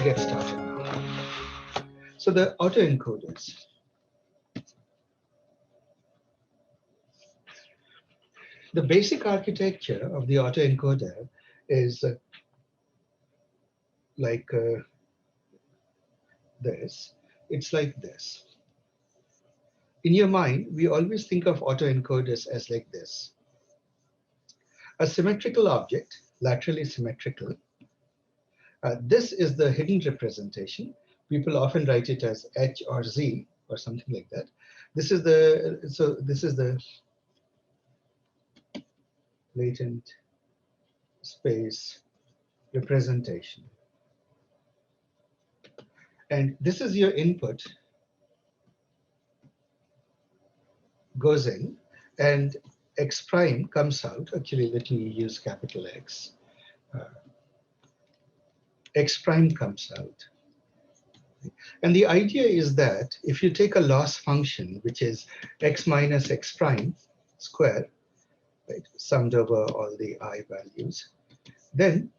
get started now. So the autoencoders. The basic architecture of the autoencoder is like this. It's like this. In your mind, we always think of autoencoders as like this. A symmetrical object, laterally symmetrical. This is the hidden representation. People often write it as H or Z or something like that. This is the latent space representation. And this is your input, goes in, and X prime comes out. Actually, let me use capital X. X prime comes out. And the idea is that if you take a loss function, which is x minus x prime square, right, summed over all the I values, then,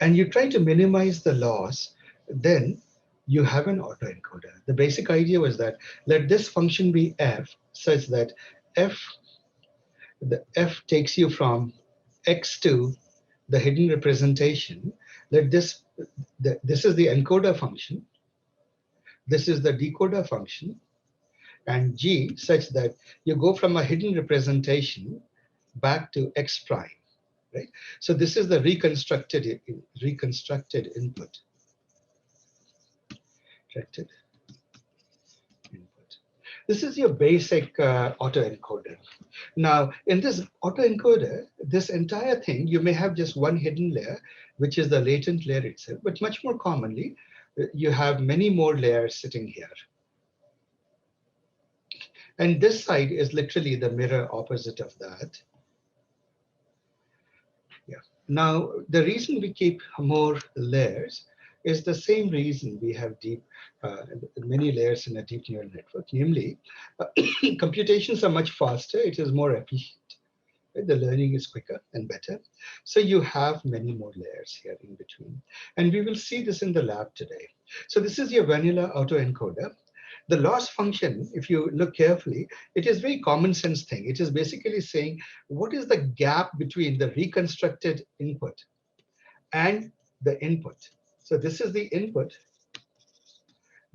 and you try to minimize the loss, then you have an autoencoder. The basic idea was that let this function be f such that the f takes you from x to the hidden representation. Let this is the encoder function. This is the decoder function, and g such that you go from a hidden representation back to x prime, right? So this is the reconstructed input. This is your basic autoencoder. Now, in this autoencoder, this entire thing, you may have just one hidden layer, which is the latent layer itself, but much more commonly, you have many more layers sitting here. And this side is literally the mirror opposite of that. Yeah. Now, the reason we keep more layers is the same reason we have many layers in a deep neural network. Namely, computations are much faster. It is more efficient. Right? The learning is quicker and better. So you have many more layers here in between. And we will see this in the lab today. So this is your vanilla autoencoder. The loss function, if you look carefully, it is a very common sense thing. It is basically saying, what is the gap between the reconstructed input and the input? So this is the input.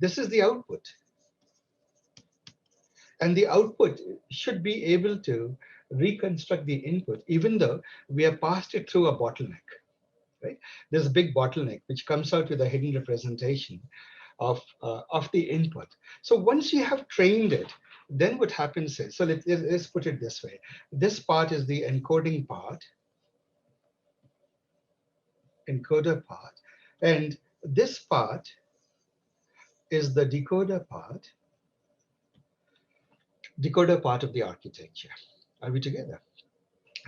This is the output. And the output should be able to reconstruct the input, even though we have passed it through a bottleneck. Right? There's a big bottleneck which comes out with a hidden representation of the input. So once you have trained it, then what happens is, so let's put it this way. This part is the encoding part, encoder part, and this part is the decoder part of the architecture. Are we together?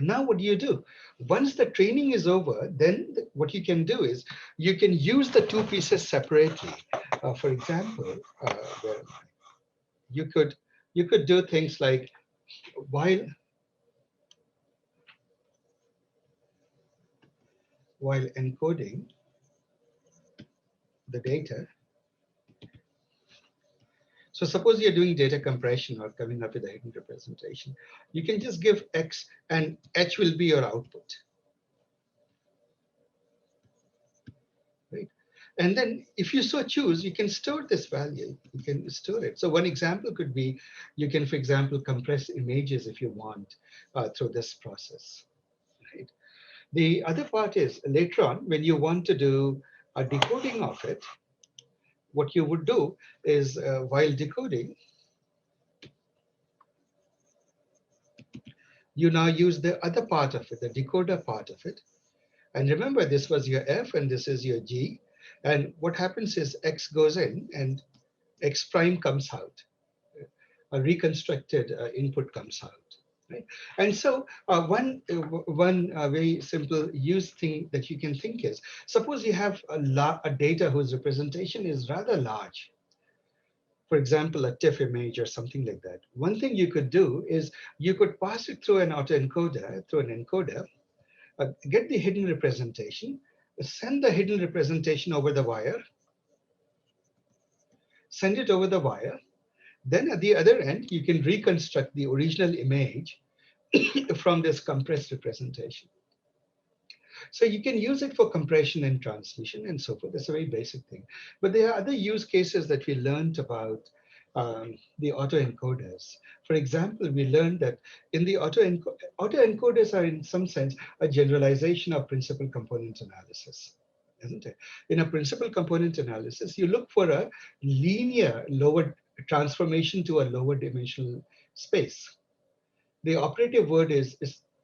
Now, what do? Once the training is over, then what you can do is you can use the two pieces separately. For example, you could do things like while encoding the data. So suppose you're doing data compression or coming up with a hidden representation. You can just give X and H will be your output. Right? And then if you so choose, you can store this value. You can store it. So one example could be, you can, for example, compress images if you want through this process. Right? The other part is later on, when you want to do a decoding of it, what you would do is while decoding, you now use the other part of it, the decoder part of it. And remember, this was your F and this is your G. And what happens is X goes in and X prime comes out. A reconstructed input comes out. Right? And so one very simple use thing that you can think is, suppose you have a data whose representation is rather large. For example, a TIFF image or something like that. One thing you could do is you could pass it through an autoencoder, get the hidden representation, send the hidden representation over the wire, send it over the wire. Then at the other end, you can reconstruct the original image from this compressed representation. So you can use it for compression and transmission and so forth. That's a very basic thing. But there are other use cases that we learned about the autoencoders. For example, we learned that in the autoencoders are in some sense a generalization of principal component analysis, isn't it? In a principal component analysis, you look for a linear lower transformation to a lower dimensional space. The operative word is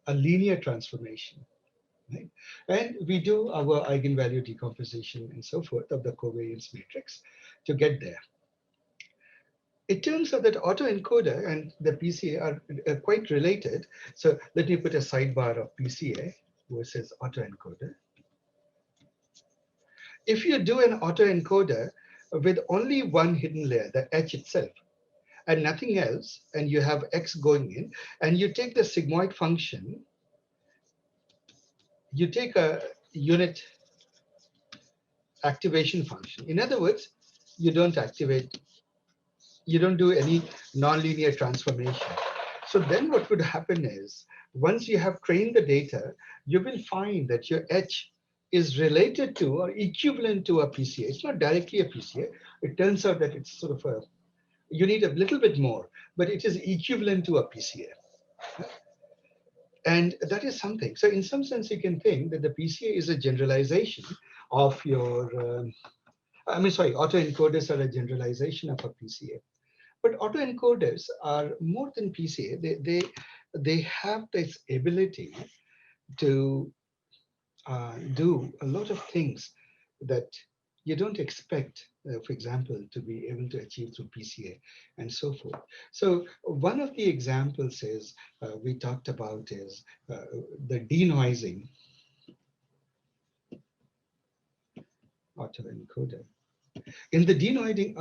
a linear transformation. Right? And we do our eigenvalue decomposition and so forth of the covariance matrix to get there. It turns out that autoencoder and the PCA are quite related. So let me put a sidebar of PCA versus autoencoder. If you do an autoencoder with only one hidden layer, the H itself, and nothing else, and you have X going in, and you take the sigmoid function, you take a unit activation function. In other words, you don't activate, you don't do any nonlinear transformation. So then what would happen is, once you have trained the data, you will find that your H is related to or equivalent to a PCA. It's not directly a PCA. It turns out that it's sort of a, you need a little bit more, but it is equivalent to a PCA. And that is something. So in some sense, you can think that the PCA is a generalization of your, autoencoders are a generalization of a PCA. But autoencoders are more than PCA. They have this ability to do a lot of things that you don't expect, for example, to be able to achieve through PCA and so forth. So one of the examples is we talked about is the denoising autoencoder. In the denoising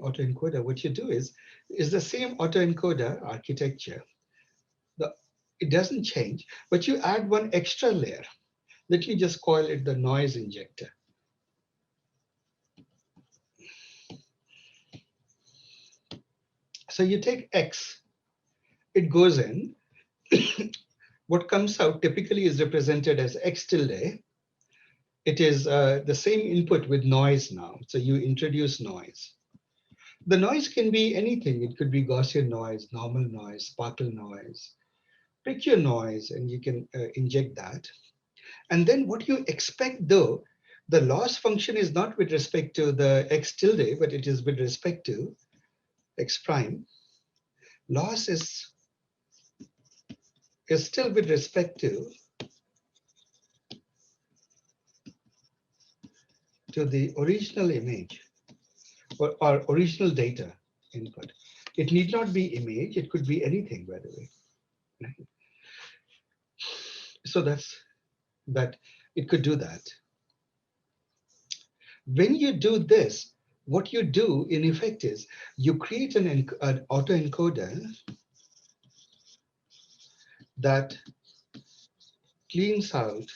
autoencoder, what you do is the same autoencoder architecture. It doesn't change, but you add one extra layer. Let me just call it the noise injector. So you take X, it goes in. What comes out typically is represented as X tilde. It is the same input with noise now. So you introduce noise. The noise can be anything. It could be Gaussian noise, normal noise, sparkle noise. Pick your noise and you can inject that. And then what you expect though, the loss function is not with respect to the X tilde, but it is with respect to X prime. Loss is still with respect to the original image or original data input. It need not be image, it could be anything, by the way. Right? So that it could do that. When you do this, what you do in effect is you create an autoencoder that cleans out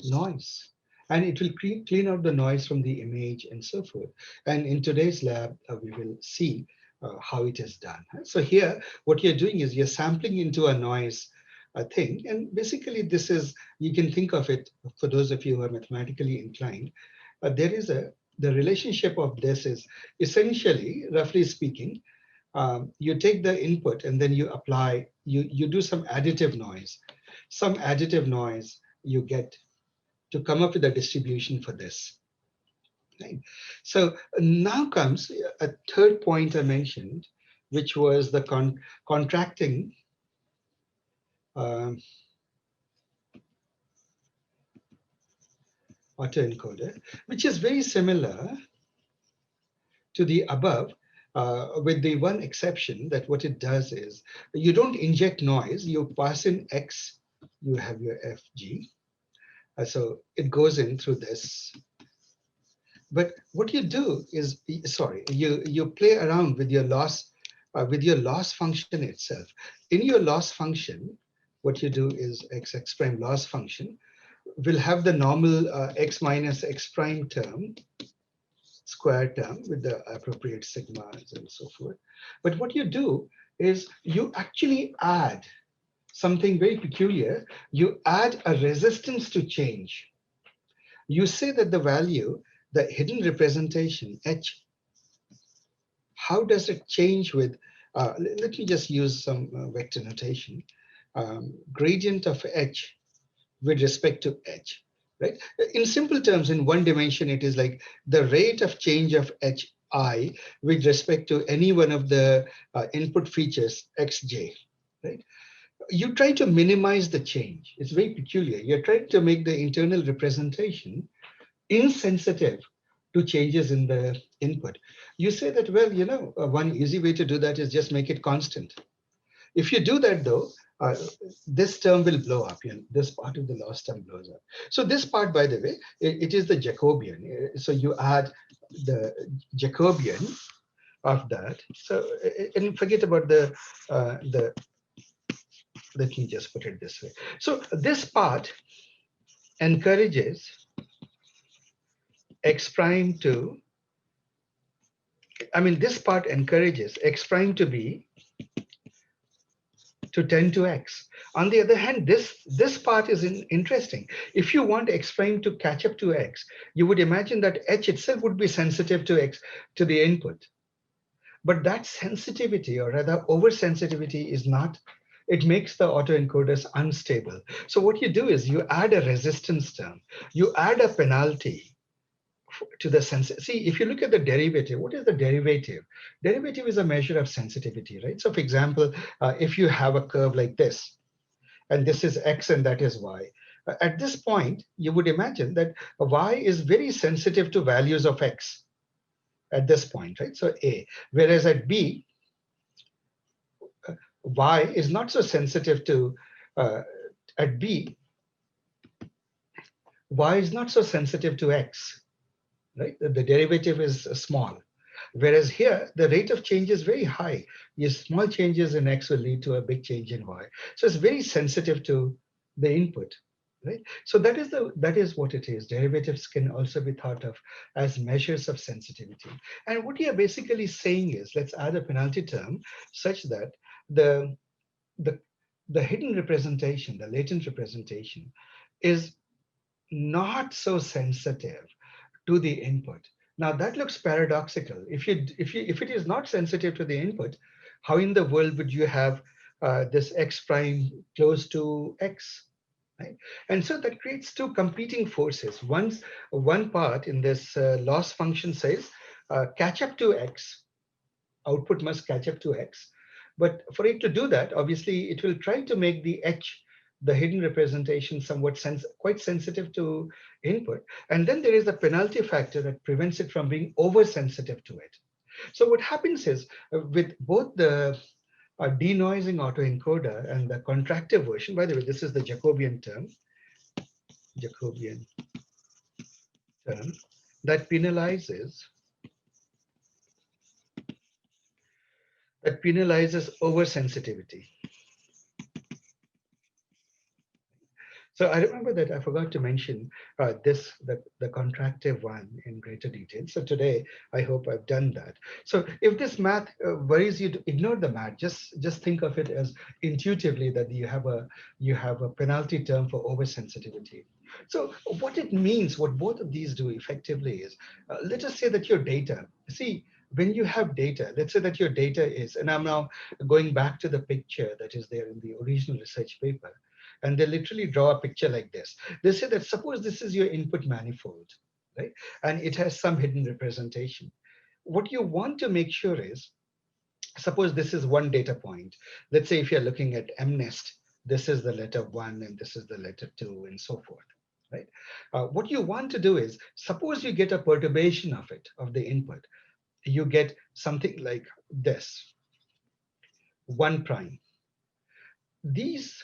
noise. And it will clean out the noise from the image and so forth. And in today's lab, we will see how it is done. So here, what you're doing is you're sampling into a noise thing. And basically, this is, you can think of it, for those of you who are mathematically inclined, the relationship of this is essentially, roughly speaking, you take the input and then you apply, you do some additive noise. Some additive noise you get to come up with a distribution for this. Right? So now comes a third point I mentioned, which was the contracting autoencoder, which is very similar to the above, with the one exception that what it does is you don't inject noise, you pass in X, you have your FG. So it goes in through this. But what you do is, you play around with your loss function itself. In your loss function, what you do is X prime loss function. will have the normal x minus x prime term, square term with the appropriate sigmas and so forth. But what you do is you actually add something very peculiar. You add a resistance to change. You say that the value, the hidden representation, h, how does it change with, let me just use some vector notation, gradient of h with respect to h, right? In simple terms, in one dimension, it is like the rate of change of hi with respect to any one of the input features xj, right? You try to minimize the change. It's very peculiar. You're trying to make the internal representation insensitive to changes in the input. You say that, well, one easy way to do that is just make it constant. If you do that, though, this term will blow up. This part of the loss term blows up. So this part, by the way, it is the Jacobian. So you add the Jacobian of that. So and forget about the. Let me just put it this way. So this part encourages x prime to. I mean, this part encourages x prime to be to tend to x. On the other hand, this part is interesting. If you want x prime to catch up to x, you would imagine that h itself would be sensitive to x, to the input. But that sensitivity, or rather oversensitivity, is not, it makes the autoencoders unstable. So what you do is you add a resistance term, you add a penalty to the sense. See, if you look at the derivative, what is the derivative? Derivative is a measure of sensitivity, right? So for example, if you have a curve like this, and this is x and that is y, at this point, you would imagine that y is very sensitive to values of x at this point, right? So a, whereas at b, y is not so sensitive to, at b, y is not so sensitive to x, right? The derivative is small. Whereas here, the rate of change is very high. Your small changes in x will lead to a big change in y. So it's very sensitive to the input, right? So that is what it is. Derivatives can also be thought of as measures of sensitivity. And what you're basically saying is, let's add a penalty term such that the the the hidden representation, the latent representation, is not so sensitive to the input. Now that looks paradoxical. If it is not sensitive to the input, how in the world would you have this x prime close to x, right? And so that creates two competing forces. One part in this loss function says catch up to x, output must catch up to x. But for it to do that, obviously, it will try to make the h, the hidden representation, somewhat quite sensitive to input. And then there is a penalty factor that prevents it from being oversensitive to it. So what happens is with both the denoising autoencoder and the contractive version, by the way, this is the Jacobian term, Jacobian term that penalizes oversensitivity. So I remember that I forgot to mention the contractive one in greater detail. So today, I hope I've done that. So if this math worries you, to ignore the math. Just think of it as intuitively that you have a penalty term for oversensitivity. So what it means, what both of these do effectively is, let us say that your data, see, when you have data, let's say that your data is, and I'm now going back to the picture that is there in the original research paper, and they literally draw a picture like this. They say that suppose this is your input manifold, right? And it has some hidden representation. What you want to make sure is, suppose this is one data point. Let's say if you're looking at MNEST, this is the letter 1 and this is the letter 2 and so forth, right? What you want to do is, suppose you get a perturbation of it, of the input. You get something like this, 1 prime. These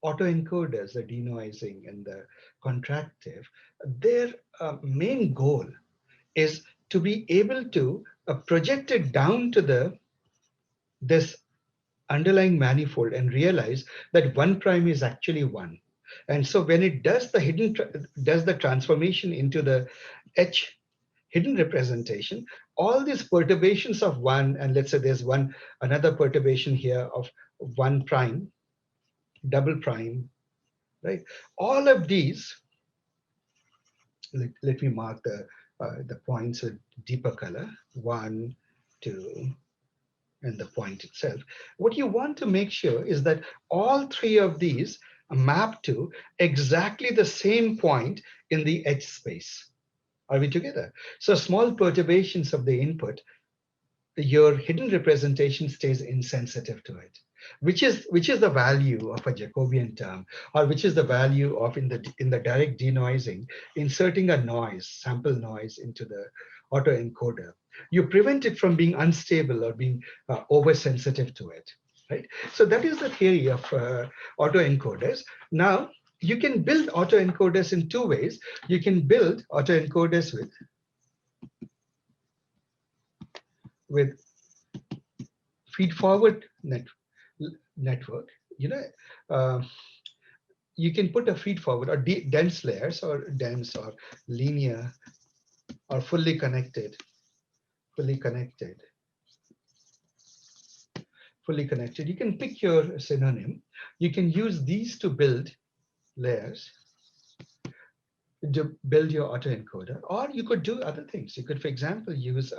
autoencoders, the denoising and the contractive, their main goal is to be able to project it down to this underlying manifold and realize that 1 prime is actually 1. And so when it does the does the transformation into the H hidden representation, all these perturbations of one, and let's say there's one another perturbation here of one prime, double prime, right? All of these, let me mark the points with deeper color, one, two, and the point itself. What you want to make sure is that all three of these map to exactly the same point in the edge space. Are we together? So small perturbations of the input, your hidden representation stays insensitive to it, which is the value of a Jacobian term, or which is the value of in the direct denoising, inserting a noise, sample noise into the autoencoder. You prevent it from being unstable or being oversensitive to it, right? So that is the theory of autoencoders. Now you can build autoencoders in two ways. You can build autoencoders with feed forward network. You know, uh, you can put a feed forward or dense layers or dense or linear or fully connected, fully connected. You can pick your synonym. You can use these to build layers, to build your autoencoder, or you could do other things. You could, for example, use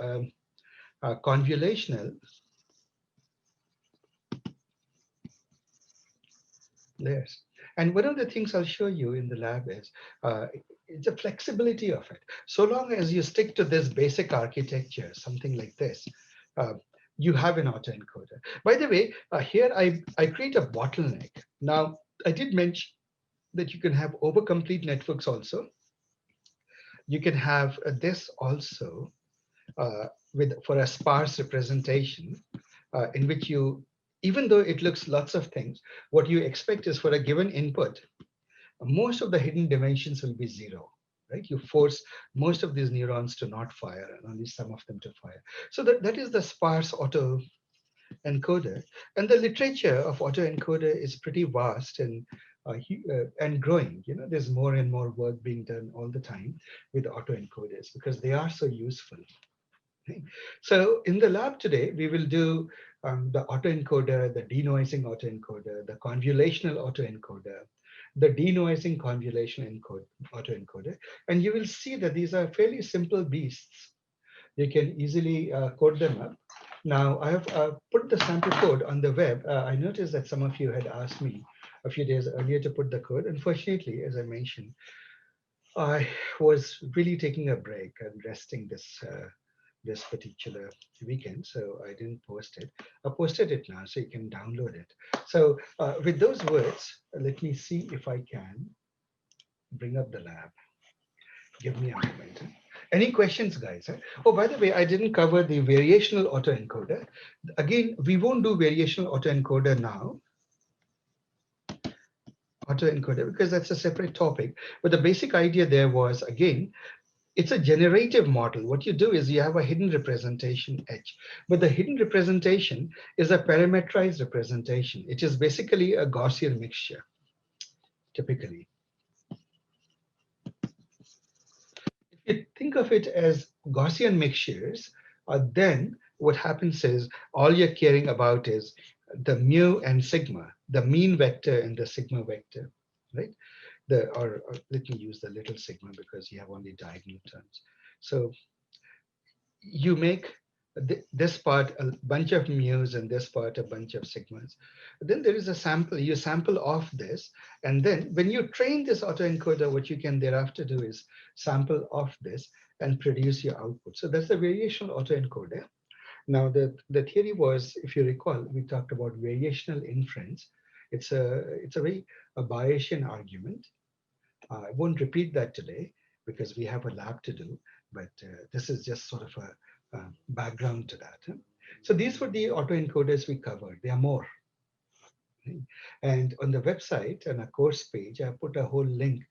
convolutional layers. And one of the things I'll show you in the lab is it's the flexibility of it. So long as you stick to this basic architecture, something like this, uh, you have an autoencoder. By the way, here I create a bottleneck. Now, I did mention that you can have overcomplete networks also. You can have this also with for a sparse representation in which you, even though it looks lots of things, what you expect is for a given input, most of the hidden dimensions will be zero, right? You force most of these neurons to not fire and only some of them to fire. So that is the sparse auto encoder. And the literature of autoencoder is pretty vast and growing. You know, there's more and more work being done all the time with autoencoders because they are so useful. Okay. So in the lab today, we will do the autoencoder, the denoising autoencoder, the convolutional autoencoder, the denoising convolution autoencoder, and you will see that these are fairly simple beasts. You can easily code them up. Now, I have put the sample code on the web. I noticed that some of you had asked me a few days earlier to put the code. Unfortunately, as I mentioned, I was really taking a break and resting this particular weekend, so I didn't post it. I posted it now, so you can download it. So with those words, let me see if I can bring up the lab. Give me a moment. Any questions, guys? Oh, by the way, I didn't cover the variational autoencoder. Again, we won't do variational autoencoder now, autoencoder, because that's a separate topic. But the basic idea there was, again, it's a generative model. What you do is you have a hidden representation H, but the hidden representation is a parametrized representation. It is basically a Gaussian mixture, typically. If you think of it as Gaussian mixtures, then what happens is all you're caring about is the mu and sigma, the mean vector and the sigma vector, right? Or let me use the little sigma because you have only diagonal terms. So you make this part a bunch of mu's and this part a bunch of sigmas. Then there is a sample, you sample off this. And then when you train this autoencoder, what you can thereafter do is sample off this and produce your output. So that's the variational autoencoder. Now the theory was, if you recall, we talked about variational inference. It's a very a Bayesian argument. I won't repeat that today because we have a lab to do, but this is just sort of a background to that. So these were the autoencoders we covered. There are more. Okay? And on the website and a course page, I put a whole link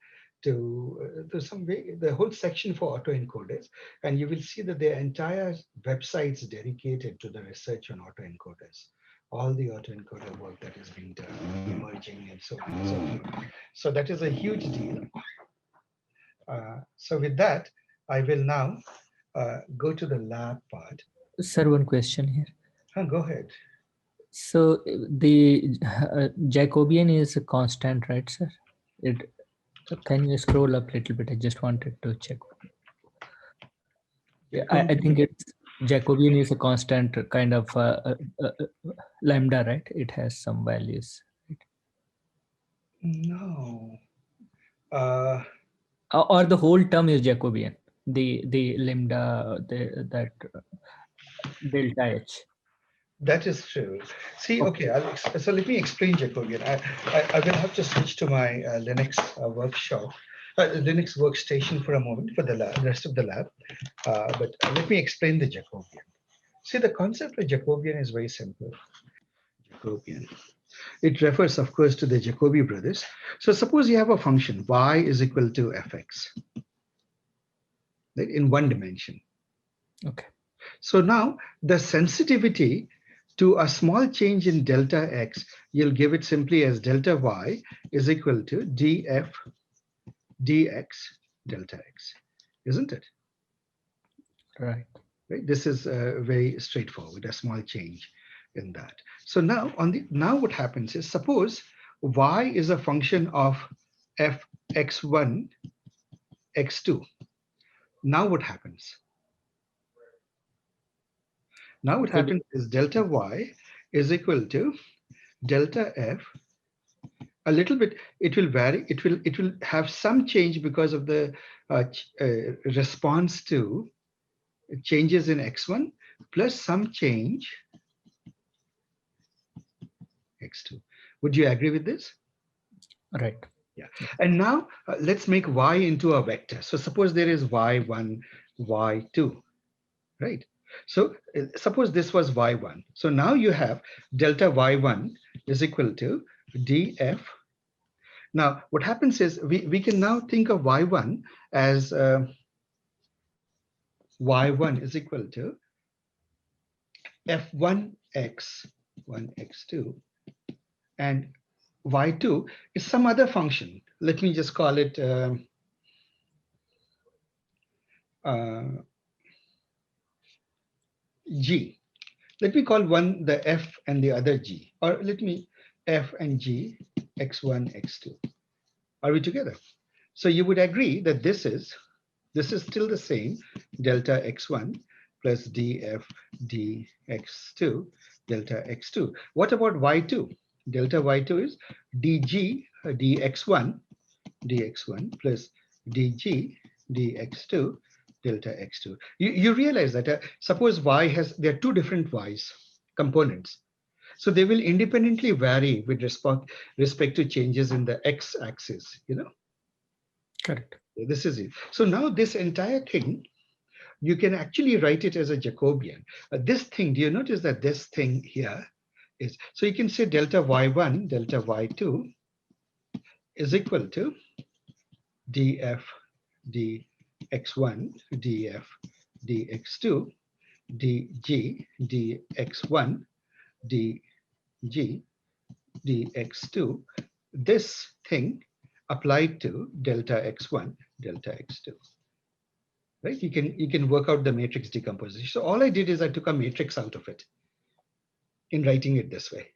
to some way, the whole section for autoencoders, and you will see that the entire website's dedicated to the research on autoencoders. all the autoencoder work that is being done, emerging and so on and so forth. So that is a huge deal. So with that, I will now go to the lab part. Sir, one question here. Go ahead. So the Jacobian is a constant, right, sir? It Can you scroll up a little bit? I just wanted to check. Yeah, I think Jacobian? it's Jacobian is a constant kind of lambda, right? It has some values. Right? No. Uh, Or the whole term is Jacobian. The lambda, that delta H. that is true. See, Okay. okay, so let me explain Jacobian. I will have to switch to my Linux workshop, Linux workstation for a moment for the rest of the lab. But let me explain the Jacobian. See, the concept of Jacobian is very simple. Jacobian. It refers, of course, to the Jacobi brothers. So suppose you have a function y is equal to fx, right, in one dimension. Okay. So now the sensitivity to a small change in delta x, you'll give it simply as delta y is equal to df dx delta x, isn't it? Right. Right? This is very straightforward, a small change in that. So now now what happens is, suppose y is a function of f x1 x2. Now what happens? Now what Could happens is delta y is equal to delta f, a little bit. It will vary. It will have some change because of the response to changes in x1 plus some change x2. Would you agree with this? right. Yeah. And now let's make y into a vector. So suppose there is y1, y2, right? So suppose this was y1. So now you have delta y1 is equal to df. Now what happens is we can now think of y1 as y1 is equal to f1x, 1x2, and y2 is some other function. Let me just call it uh, g. Let me call one the f and the other g, or let me f and g, x1, x2. Are we together? So you would agree that this is still the same delta x1 plus df dx2 delta x2. What about y2? Delta y2 is dg dx1 dx1 plus dg dx2 delta x2. You realize that suppose y has, there are two different y's components. So they will independently vary with respect to changes in the x-axis, you know. Correct. This is it. So now this entire thing, you can actually write it as a Jacobian. This thing, do you notice that this thing here is, so you can say delta y1, delta y2 is equal to df dx1 df dx2 dg dx1 dg dx2. This thing applied to delta x1, delta x2. Right? You can work out the matrix decomposition. So all I did is I took a matrix out of it in writing it this way.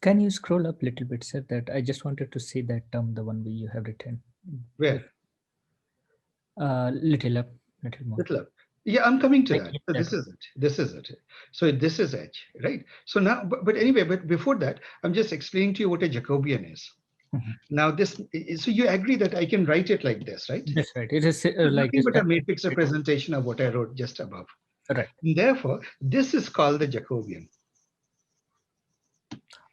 Can you scroll up a little bit, sir? That I just wanted to see that term, the one you have written. Where? If little up, little more. Little up. Yeah, I'm coming to I that. click So that this one. is it. This is it. So this is H, right? So now, but anyway, but before that, I'm just explaining to you what a Jacobian is. Mhm. Now this, so you agree that I can write it like this, right? That's right. It is It's like nothing this. but a matrix representation of what I wrote just above. Right. And therefore, this is called the Jacobian.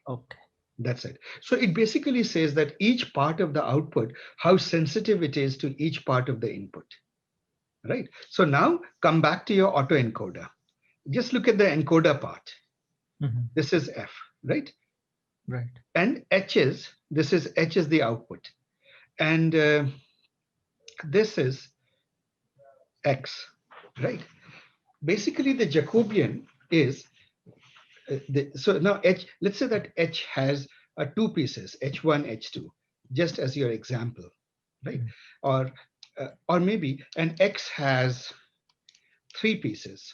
Okay. That's it. So it basically says that each part of the output, how sensitive it is to each part of the input, right? So now come back to your autoencoder. Just look at the encoder part. Mhm. This is F, right? Right. And H is, this is H is the output. And this is X, right? basically the Jacobian is so now H, let's say that H has two pieces, H1, H2, just as your example, right? Mm. Or maybe an X has three pieces,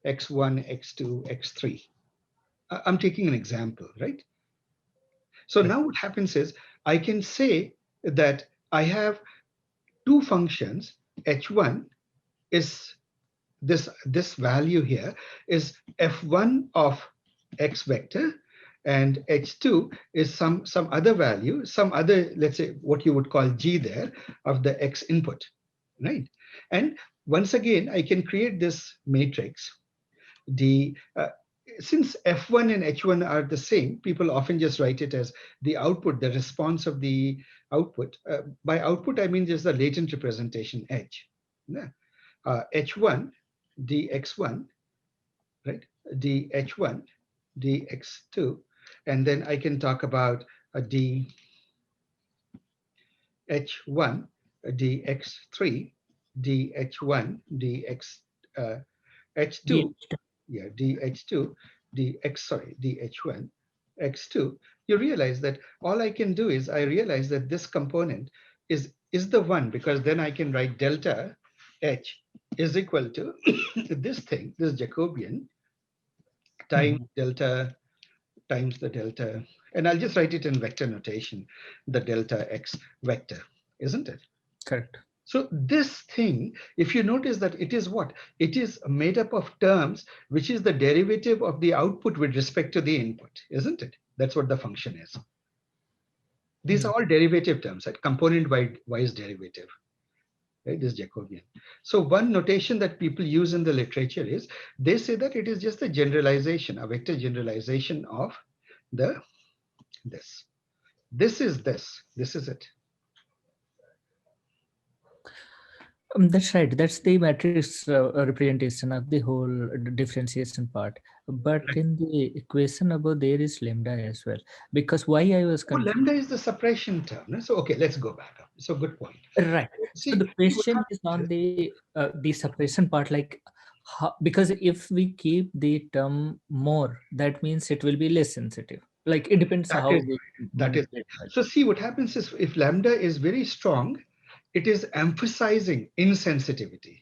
X1, X2, X3. I'm taking an example, right? So Right. now what happens is I can say that I have two functions. H1 is this value here is f1 of x vector, and h2 is some other value, some other, let's say what you would call g there, of the x input, right? And once again I can create this matrix. the Since f1 and h1 are the same, people often just write it as the output, the response of the output. By output I mean just the latent representation h. Yeah. H1 dx1, right? Dh1 dx2, and then I can talk about dh1 dx3, dh1 dx h2, DH2. yeah, dh2 dx, sorry, dh1 x2. You realize that all I can do is I realize that this component is the one, because then I can write delta h is equal to this thing, this Jacobian, times Mhm. delta times the delta, and I'll just write it in vector notation, the delta x vector, isn't it? Correct. So this thing, if you notice that it is what? It is made up of terms, which is the derivative of the output with respect to the input, isn't it? That's what the function is. These are Mm. all derivative terms, right? Component-wise derivative, right? This Jacobian. So one notation that people use in the literature is they say that it is just a generalization, a vector generalization of the this. This is this. This is it. That's right. That's the matrix representation of the whole differentiation part. But Right. in the equation above, there is lambda as well. Because why I was Oh, confused. lambda is the suppression term. No? So okay, let's go back up. So good point. Right. So the See what question is happens on is, the separation part, like how, because if we keep the term more, that means it will be less sensitive. Like it depends that how is we that is manipulate that. so see what happens is if lambda is very strong, it is emphasizing insensitivity.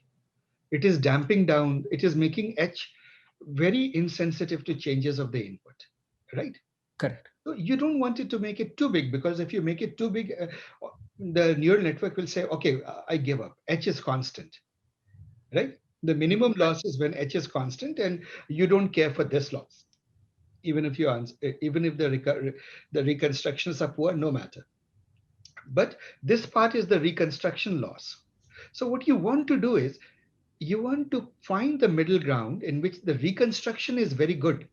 It is damping down, it is making H very insensitive to changes of the input, right? Correct. So you don't want it to make it too big, because if you make it too big, the neural network will say, okay, I give up. H is constant, right? The minimum loss is when H is constant, and you don't care for this loss, even if you answer, even if the reconstructions are poor, no matter. But this part is the reconstruction loss. So what you want to do is you want to find the middle ground in which the reconstruction is very good,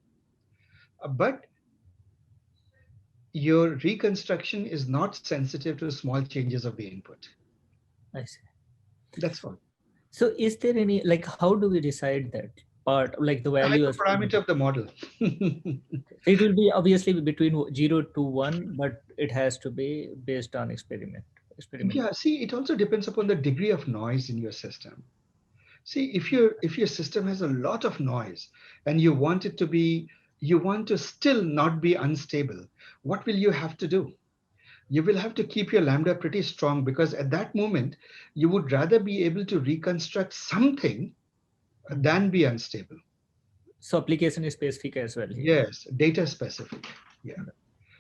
but your reconstruction is not sensitive to small changes of the input. I see. That's all. So is there any, like, how do we decide that part, like the The value as hyperparameter of the model. it will be obviously between 0 to 1, but it has to be based on experiment. Yeah, see, it also depends upon the degree of noise in your system. See, if your system has a lot of noise and you want it to be, you want to still not be unstable, what will you have to do? You will have to keep your lambda pretty strong, because at that moment you would rather be able to reconstruct something Mhm. than be unstable. So application is specific as well here. Yes, data specific. Yeah.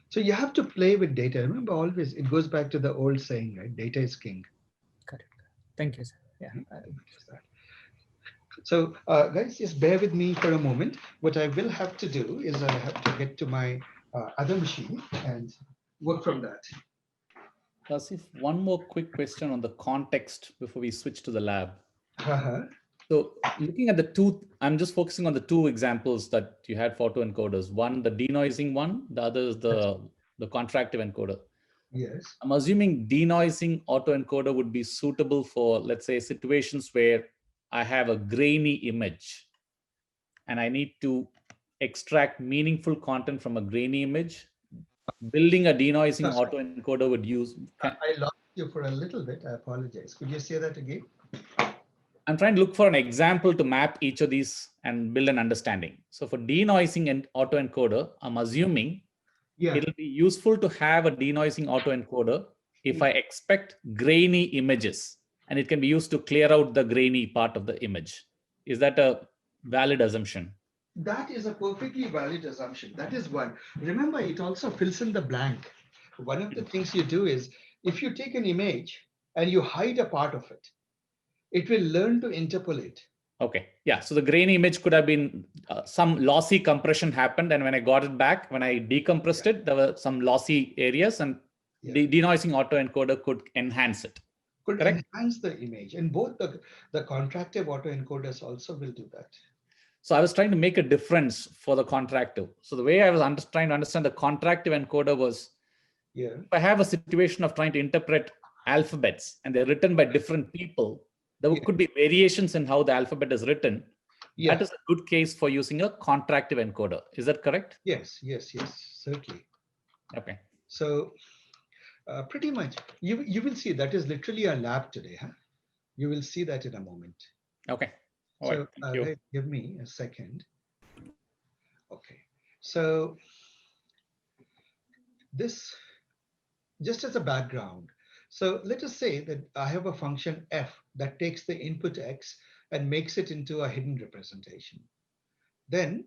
So you have to play with data. Remember, always it goes back to the old saying, right? Data is king. Correct. Thank you, sir. Yeah. Right? So, guys, just bear with me for a moment. What I will have to do is I have to get to my other machine and work from that. Rasif, one more quick question on the context before we switch to the lab. Uh-huh. So looking at the two, I'm just focusing on the two examples that you had for autoencoders. One, the denoising one, the other is That's, the contractive encoder. yes. I'm assuming denoising autoencoder would be suitable for, let's say, situations where I have a grainy image and I need to extract meaningful content from a grainy image. Building a denoising No, sorry. autoencoder would use. I lost you for a little bit. I apologize. Could you say that again? I'm trying to look for an example to map each of these and build an understanding. So for denoising and autoencoder, I'm assuming Yeah. it'll be useful to have a denoising autoencoder if I expect grainy images, and it can be used to clear out the grainy part of the image. Is that a valid assumption? That is a perfectly valid assumption. That is one. Remember, it also fills in the blank. One of the things you do is if you take an image and you hide a part of it, it will learn to interpolate. Okay. Yeah. So the grainy image could have been some lossy compression happened. And when I got it back, when I decompressed it, there were some lossy areas, and the denoising autoencoder could enhance it. Could Correct? enhance the image. And both the contractive autoencoders also will do that. So I was trying to make a difference for the contractive. So the way I was trying to understand the contractive encoder was, if I have a situation of trying to interpret alphabets and they're written by different people, there could be variations in how the alphabet is written. That is a good case for using a contractive encoder. Is that correct? Yes, certainly. Okay. So pretty much, you will see that is literally a lab today. Huh? You will see that in a moment. Okay. All So right. Thank you. give me a second. Okay. So this, just as a background. So let us say that I have a function f that takes the input x and makes it into a hidden representation. Then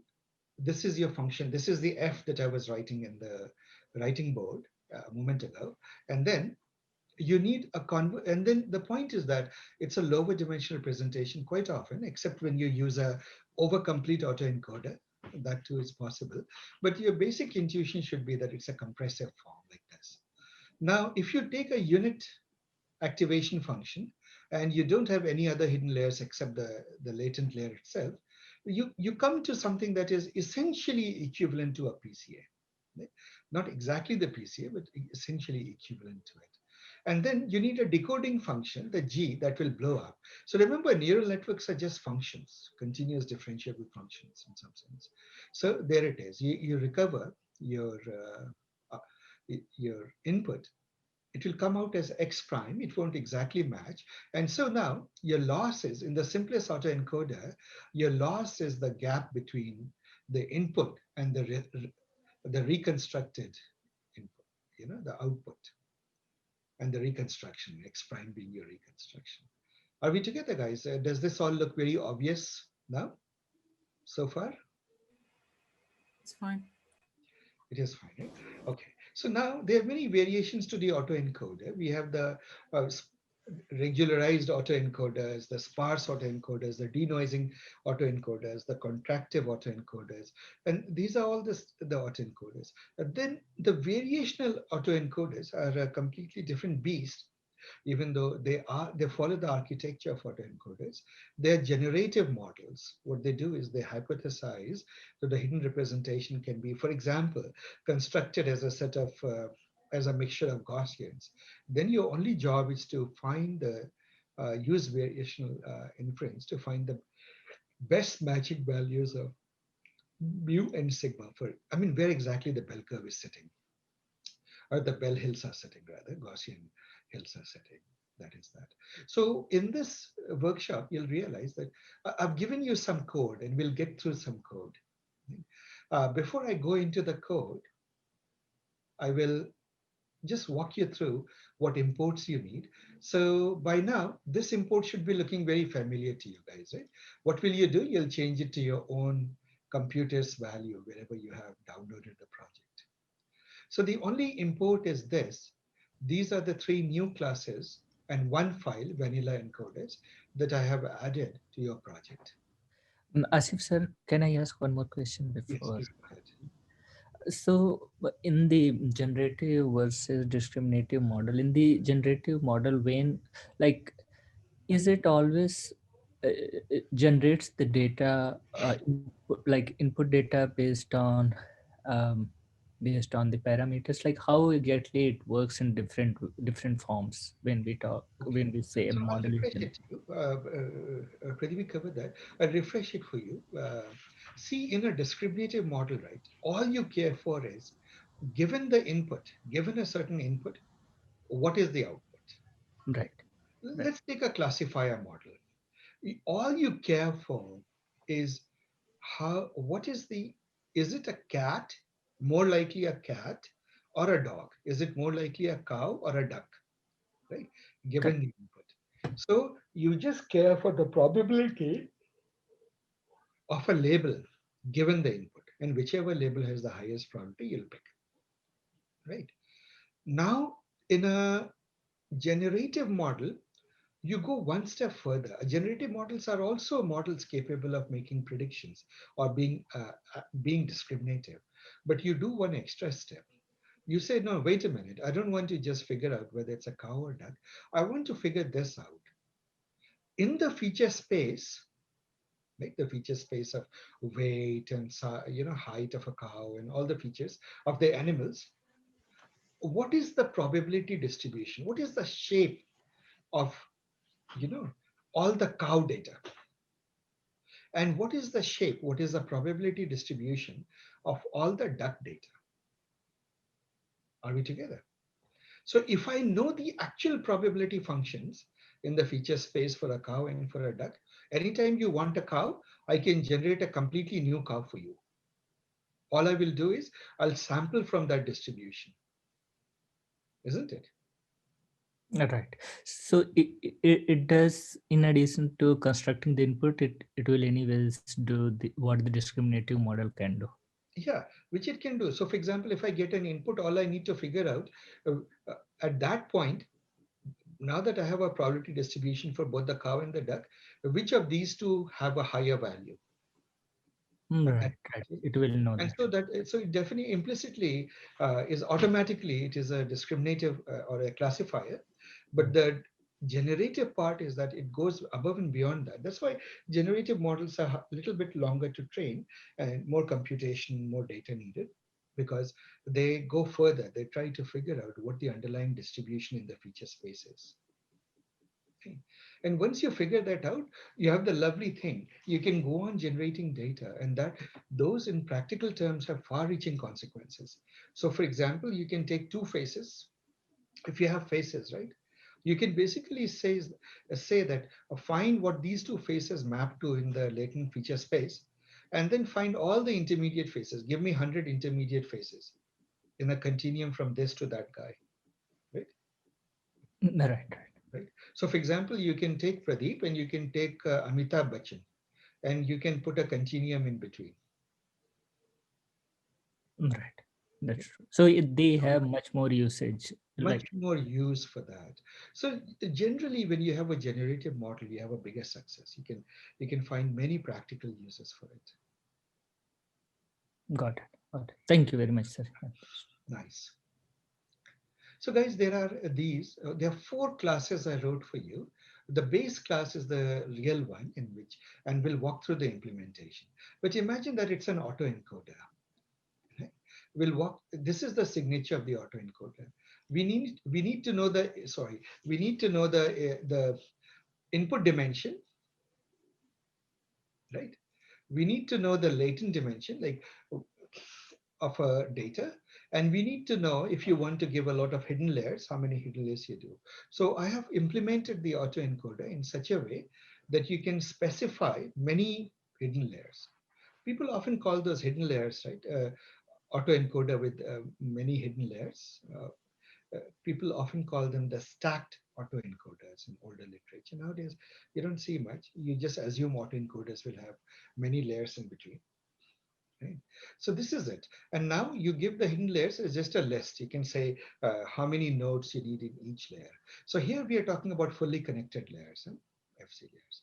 this is your function. This is the f that I was writing in the writing board a moment ago. And then you need a and then the point is that it's a lower dimensional representation quite often, except when you use a overcomplete autoencoder. That too is possible. But your basic intuition should be that it's a compressive form like this. Now, if you take a unit activation function and you don't have any other hidden layers except the latent layer itself, you come to something that is essentially equivalent to a PCA. Right? Not exactly the PCA, but essentially equivalent to it. And then you need a decoding function, the G, that will blow up. So remember, neural networks are just functions, continuous differentiable functions in some sense. So there it is. You recover your input. It will come out as X prime. It won't exactly match. And so now your loss is, in the simplest autoencoder, your loss is the gap between the input and the reconstructed input, the output and the reconstruction, X prime being your reconstruction. Are we together, guys? Does this all look very obvious now, so far? It's fine. It is fine, right? Okay. So now there are many variations to the autoencoder. We have the regularized autoencoders, the sparse autoencoders, the denoising autoencoders, the contractive autoencoders, and these are all the autoencoders. And then the variational autoencoders are a completely different beast, even though they follow the architecture of autoencoders. They're generative models. What they do is they hypothesize that the hidden representation can be, for example, constructed as a set of as a mixture of Gaussians. Then your only job is to find the use variational inference to find the best matching values of mu and sigma for, I mean, where exactly the bell curve is sitting, or the Bell hills are sitting, rather, Gaussian hills are sitting. That is that. So in this workshop, you'll realize that I've given you some code and we'll get through some code. Before I go into the code, I will just walk you through what imports you need. So by now, this import should be looking very familiar to you guys, right? What will you do? You'll change it to your own computer's value wherever you have downloaded the project. So the only import is this. These are the three new classes and one file, vanilla encoders, that I have added to your project. Asif sir, can I ask one more question Yes, before? please go ahead. So in the generative versus discriminative model, in the generative model, when, like, is it always it generates the data, like input data um, based on the parameters, like how exactly it works in different forms when we talk, Okay. when we say a So I'll model is refresh it to you. Pradeep covered that. I'll refresh it for you. See, in a discriminative model, right, all you care for is, given the input, given a certain input, what is the output? right, right, Let's take a classifier model. All you care for is what is is it a cat, more likely a cat, or a dog? Is it more likely a cow or a duck, right? Given the input. So you just care for the probability of a label given the input, and whichever label has the highest probability, you'll pick, right? Now, in a generative model, you go one step further. Generative models are also models capable of making predictions or being discriminative. But you do one extra step. You say, no, wait a minute. I don't want to just figure out whether it's a cow or duck. I want to figure this out. In the feature space, like the feature space of weight and height of a cow and all the features of the animals, what is the probability distribution? What is the shape of you know all the cow data? And what is the shape? What is the probability distribution of all the duck data? Are we together? So if I know the actual probability functions in the feature space for a cow and for a duck, anytime you want a cow, I can generate a completely new cow for you. All I will do is I'll sample from that distribution, isn't it? Right. So it does, in addition to constructing the input, it will anyways do what the discriminative model can do. Yeah, which it can do. So for example, if I get an input, all I need to figure out uh, at that point, now that I have a probability distribution for both the cow and the duck, which of these two have a higher value? Right, And, right. It will know and that. so it definitely implicitly is automatically it is a discriminative or a classifier, but the generative part is that it goes above and beyond that. That's why generative models are a little bit longer to train and more computation, more data needed, because they go further. They try to figure out what the underlying distribution in the feature space is. Okay. And once you figure that out, you have the lovely thing. You can go on generating data, and that those in practical terms have far-reaching consequences. So, for example, you can take two faces. If you have faces, right? You can basically say that find what these two faces map to in the latent feature space, and then find all the intermediate faces. Give me 100 intermediate faces in a continuum from this to that guy, right? Right, right, Right. So, for example, you can take Pradeep and you can take Amitabh Bachchan, and you can put a continuum in between. right. That's Okay. true. So they So have much more usage. much Like, more use for that. So generally, when you have a generative model, you have a bigger success. You can find many practical uses for it. got it. Got it. Thank you very much, sir. Nice. So guys, there are four classes I wrote for you. The base class is the real one in which, and we'll walk through the implementation. But imagine that it's an autoencoder. Right? This is the signature of the autoencoder. We need to know the input dimension, right? We need to know the latent dimension, like of a data, and we need to know, if you want to give a lot of hidden layers, how many hidden layers you do. So I have implemented the autoencoder in such a way that you can specify many hidden layers. People often call those hidden layers, right? Autoencoder with many hidden layers. People often call them the stacked autoencoders in older literature. Nowadays, you don't see much. You just assume autoencoders will have many layers in between. Right? So this is it. And now you give the hidden layers as just a list. You can say how many nodes you need in each layer. So here we are talking about fully connected layers, FC layers.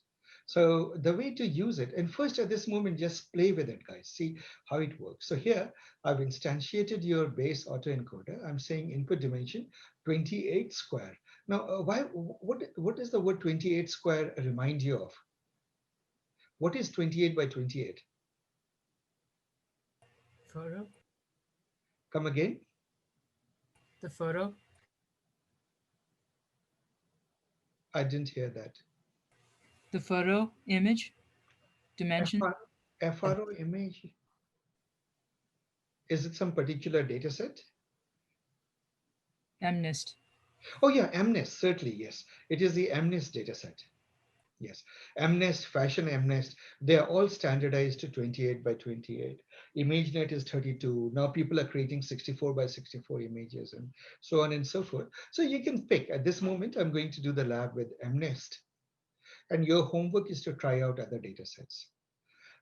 So the way to use it, and first at this moment, just play with it, guys. See how it works. So here I've instantiated your base autoencoder. I'm saying input dimension 28 square. Now, what does the word 28 square remind you of? What is 28 by 28? Photo. Come again? The photo. I didn't hear that. The photo image dimension. FR, FRO image, is it some particular data set? MNIST. Oh yeah, MNIST, certainly, yes. It is the MNIST data set. Yes, MNest, Fashion MNest, they are all standardized to 28 by 28. ImageNet is 32. Now people are creating 64 by 64 images and so on and so forth. So you can pick. At this moment, I'm going to do the lab with MNest, and your homework is to try out other data sets.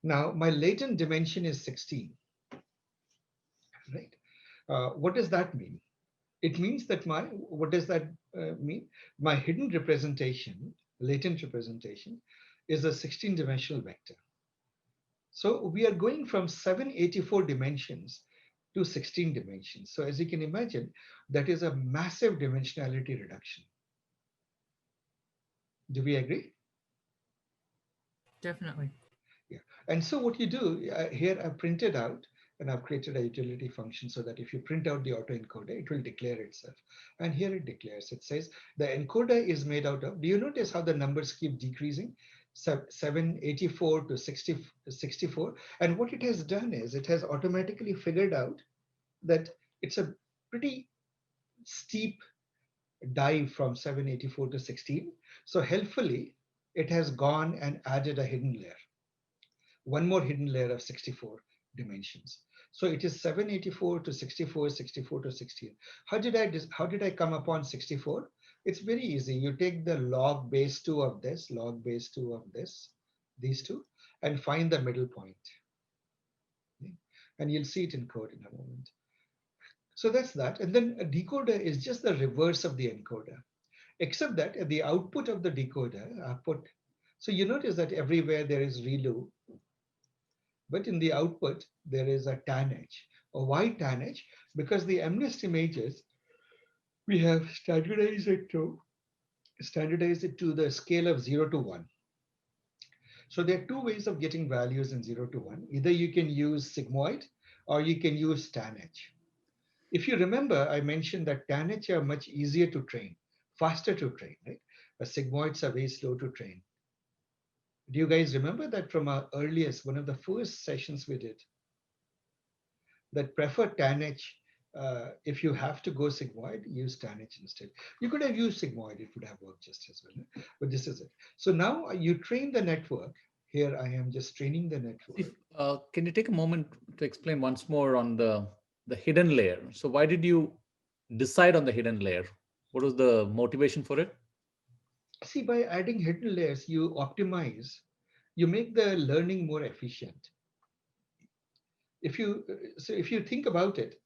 Now, my latent dimension is 16, right? What does that mean? It means that what does that mean? My hidden representation, latent representation, is a 16-dimensional vector. So we are going from 784 dimensions to 16 dimensions. So as you can imagine, that is a massive dimensionality reduction. Do we agree? Definitely. Yeah. And so what you do here, I've printed out and I've created a utility function so that if you print out the autoencoder, it will declare itself. And here it declares, it says the encoder is made out of, do you notice how the numbers keep decreasing? 784 to 64. And what it has done is it has automatically figured out that it's a pretty steep dive from 784 to 16. So helpfully, it has gone and added a hidden layer, one more hidden layer of 64 dimensions. So it is 784 to 64, 64 to 16. How did I come upon 64? It's very easy. You take the log base 2 of this, log base 2 of this, these two, and find the middle point. Okay? And you'll see it in code in a moment. So that's that. And then a decoder is just the reverse of the encoder, except that at the output of the decoder, output, so you notice that everywhere there is ReLU, but in the output, there is a tan edge. Why tan edge? Because the MNIST images, we have standardized it to the scale of 0 to 1. So there are two ways of getting values in 0 to 1. Either you can use sigmoid or you can use tan edge. If you remember, I mentioned that tan edge are much easier to train, faster to train, right? Sigmoids are very slow to train. Do you guys remember that from our earliest, one of the first sessions we did, that prefer TANH. If you have to go sigmoid, use TANH instead. You could have used sigmoid, it would have worked just as well. But this is it. So now you train the network. Here I am just training the If network. can you take a moment to explain once more on the hidden layer? So why did you decide on the hidden layer? What was the motivation for it? See, by adding hidden layers, you optimize, you make the learning more efficient. If you if you think about it,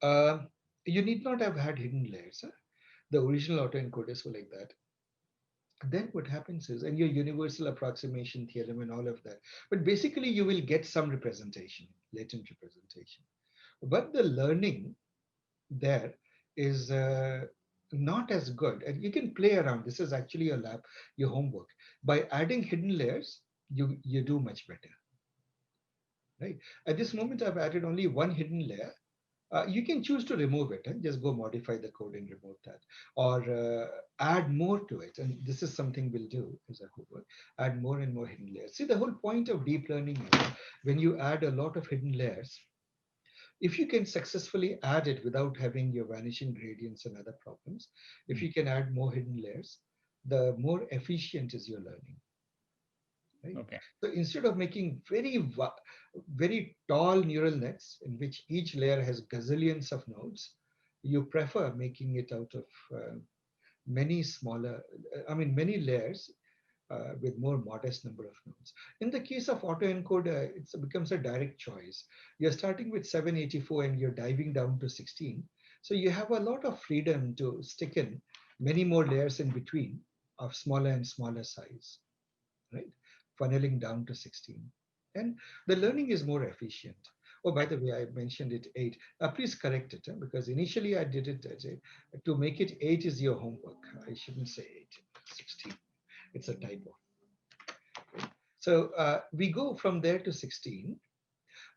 uh, you need not have had hidden layers. Huh? The original autoencoders were like that. Then what happens is, and your universal approximation theorem and all of that, but basically you will get some representation, latent representation. But the learning there is not as good. And you can play around. This is actually your lab, your homework. By adding hidden layers, you do much better, right? At this moment, I've added only one hidden layer. You can choose to remove it and just go modify the code and remove that, or add more to it. And this is something we'll do as a homework, add more and more hidden layers. See, the whole point of deep learning is when you add a lot of hidden layers, if you can successfully add it without having your vanishing gradients and other problems, if you can add more hidden layers, the more efficient is your learning. Right? Okay. So instead of making very tall neural nets in which each layer has gazillions of nodes, you prefer making it out of many smaller, many layers with more modest number of nodes. In the case of autoencoder, it becomes a direct choice. You're starting with 784 and you're diving down to 16. So you have a lot of freedom to stick in many more layers in between of smaller and smaller size, right? Funneling down to 16. And the learning is more efficient. Oh, by the way, I mentioned it 8. Please correct it, because initially I did it as to make it 8 is your homework. I shouldn't say 8, 16. It's a typo. So we go from there to 16.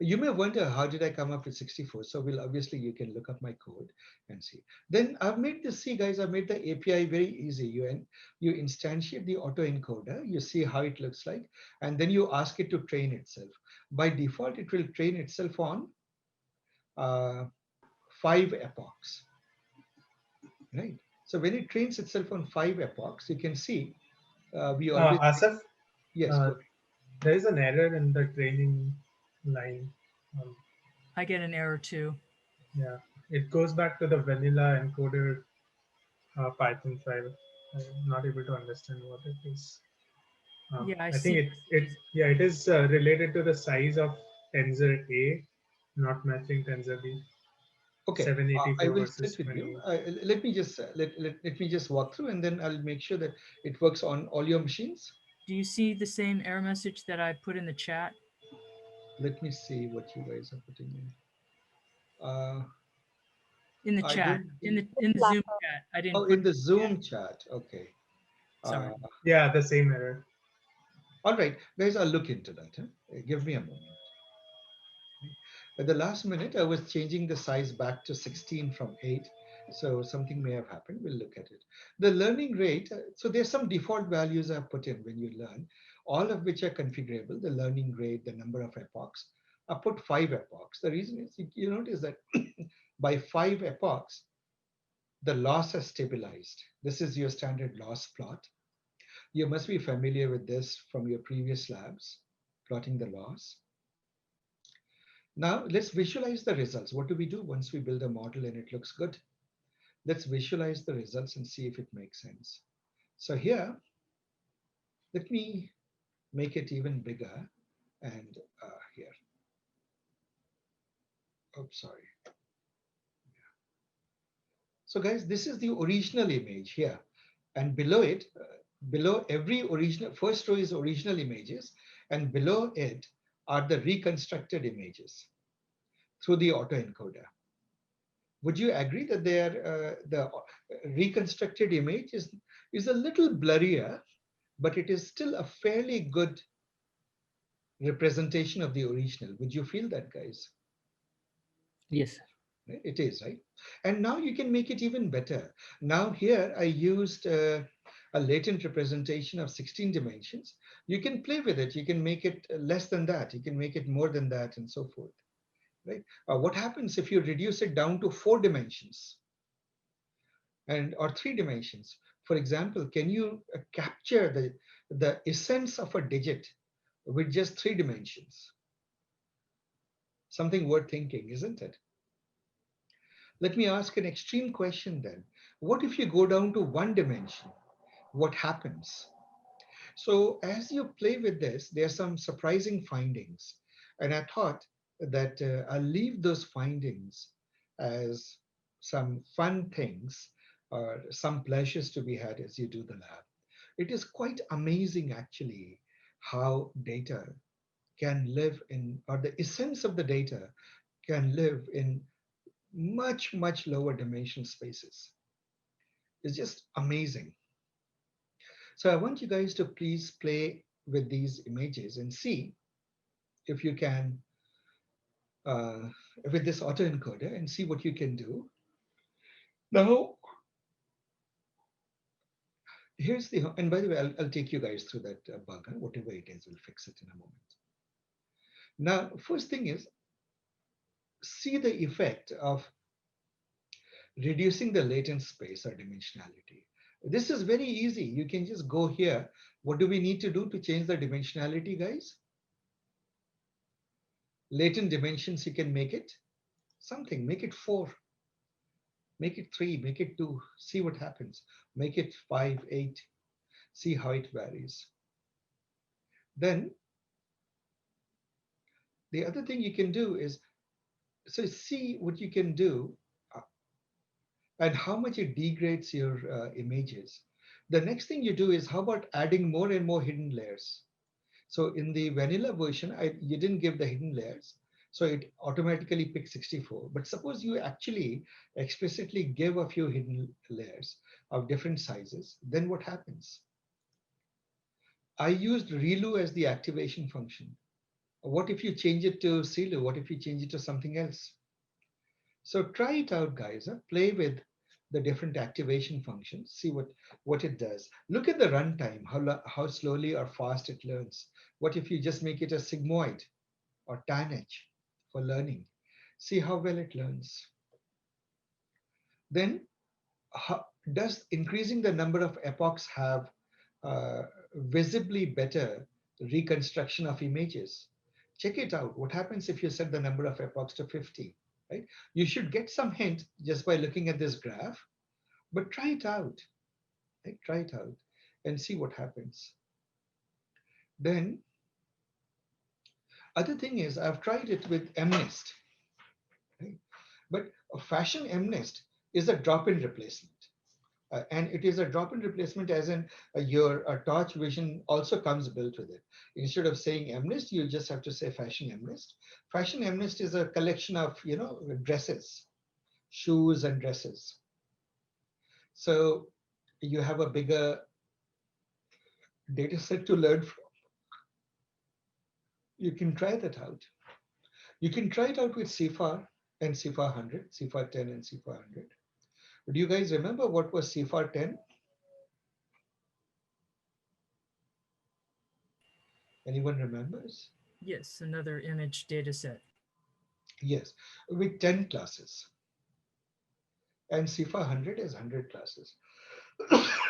You may wonder, how did I come up with 64? So obviously you can look up my code and see. Then I've made this, see guys, I've made the API very easy. You instantiate the autoencoder, you see how it looks like, and then you ask it to train itself. By default, it will train itself on uh, 5 epochs, right? So when it trains itself on 5 epochs, you can see We always, Asaf, yes, uh, go. there is an error in the training line. Um, I get an error too. yeah, it goes back to the vanilla encoder Python file. I'm not able to understand what it is. Yeah, I I think see it messages. yeah, it is related to the size of tensor A not matching tensor B. Okay, I 784 will sit versus with you. 28. Let me just let me just walk through, and then I'll make sure that it works on all your machines. Do you see the same error message that I put in the chat? Let me see what you guys are putting in. Uh, In the I chat, don't in see. the Zoom chat. I Oh, didn't put in it the in the chat. Zoom chat. Okay. Sorry. Uh, Yeah, the same error. all right, guys, I'll look into that. Huh? Give me a moment. At the last minute, I was changing the size back to 16 from 8. So something may have happened. We'll look at it. The learning rate, so there's some default values I've put in when you learn, all of which are configurable. The learning rate, the number of epochs. I put 5 epochs. The reason is you notice that by 5 epochs, the loss has stabilized. This is your standard loss plot. You must be familiar with this from your previous labs, plotting the loss. Now let's visualize the results. What do we do once we build a model and it looks good? Let's visualize the results and see if it makes sense. So here, let me make it even bigger. And here, oops, sorry. So guys, this is the original image here. And below it, below every original, first row is original images. And below it are the reconstructed images through the autoencoder. Would you agree that the reconstructed image is a little blurrier, but it is still a fairly good representation of the original? Would you feel that, guys? Yes, sir. Right? It is, right? And now you can make it even better. Now here I used a latent representation of 16 dimensions. You can play with it. You can make it less than that. You can make it more than that and so forth, right? What happens if you reduce it down to 4 dimensions and or 3 dimensions? For example, can you capture the essence of a digit with just 3 dimensions? Something worth thinking, isn't it? Let me ask an extreme question then. What if you go down to 1 dimension? What happens? So as you play with this, there are some surprising findings. And I thought that I'll leave those findings as some fun things or some pleasures to be had as you do the lab. It is quite amazing actually how data can live in, or the essence of the data can live in much, much lower dimensional spaces. It's just amazing. So I want you guys to please play with these images and see if you can, uh, with this autoencoder, and see what you can do. Now, here's the, and by the way, I'll take you guys through that bug, huh? Whatever it is, we'll fix it in a moment. Now, first thing is, see the effect of reducing the latent space or dimensionality. This is very easy. You can just go here. What do we need to do to change the dimensionality, guys? Latent dimensions, you can make it something, make it 4, make it 3, make it 2, see what happens. Make it 5, 8, see how it varies. Then the other thing you can do is, so see what you can do uh, and how much it degrades your images. The next thing you do is, how about adding more and more hidden layers? So in the vanilla version, you didn't give the hidden layers. So it automatically picks 64. But suppose you actually explicitly give a few hidden layers of different sizes, then what happens? I used ReLU as the activation function. What if you change it to CLU? What if you change it to something else? So try it out, guys. Play with the different activation functions, see what it does. Look at the runtime, how slowly or fast it learns. What if you just make it a sigmoid or tanh for learning? See how well it learns. Then, does increasing the number of epochs have visibly better reconstruction of images. Check it out. What happens if you set the number of epochs to 50, right? You should get some hint just by looking at this graph, but try it out, right? Try it out and see what happens. Then other thing is I've tried it with MNIST, right? But a fashion MNIST is a drop-in replacement. And it is a drop-in replacement as in your torch vision also comes built with it. Instead of saying MNIST, you just have to say fashion MNIST. Fashion MNIST is a collection of dresses, shoes and dresses. So you have a bigger data set to learn from. You can try that out. You can try it out with CFAR and CFAR 100, CFAR 10 and CFAR 100. Do you guys remember what was CFAR 10? Anyone remembers? Yes, another image data set. Yes, with 10 classes. And CIFAR 100 is 100 classes.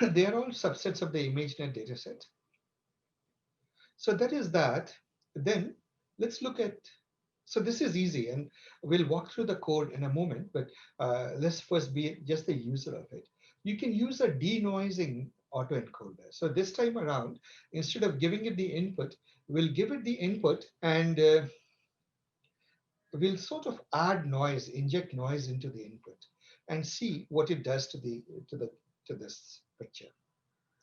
They are all subsets of the ImageNet dataset. So that is that. Then let's look at, so this is easy and we'll walk through the code in a moment, but let's first be just the user of it. You can use a denoising autoencoder. So this time around, instead of giving it the input, we'll give it the input and we'll sort of add noise, inject noise into the input and see what it does to this picture.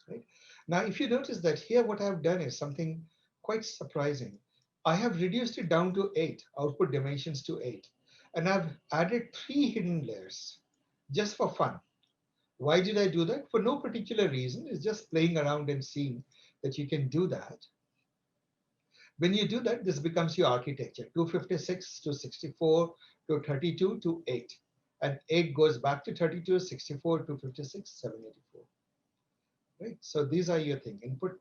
Right? Now, if you notice that here, what I've done is something quite surprising. I have reduced it down to 8, output dimensions to 8, and I've added 3 hidden layers just for fun. Why did I do that? For no particular reason. It's just playing around and seeing that you can do that. When you do that, this becomes your architecture, 256 to 64 to 32 to 8. And 8 goes back to 32, 64, 256, 784. Right? So these are your thing, input,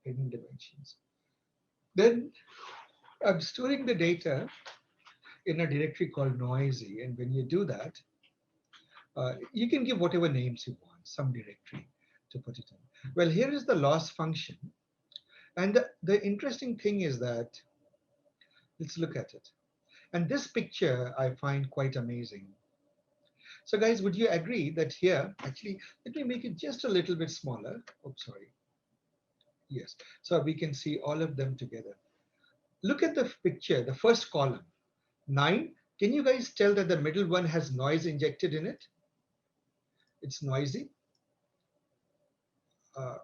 hidden dimensions. Then I'm storing the data in a directory called noisy. And when you do that, you can give whatever names you want, some directory to put it in. Well, here is the loss function. And the interesting thing is that, let's look at it. And this picture I find quite amazing. So guys, would you agree that here, actually, let me make it just a little bit smaller. Oh, sorry. Yes. So we can see all of them together. Look at the picture, the first column, 9. Can you guys tell that the middle one has noise injected in it? It's noisy. Uh,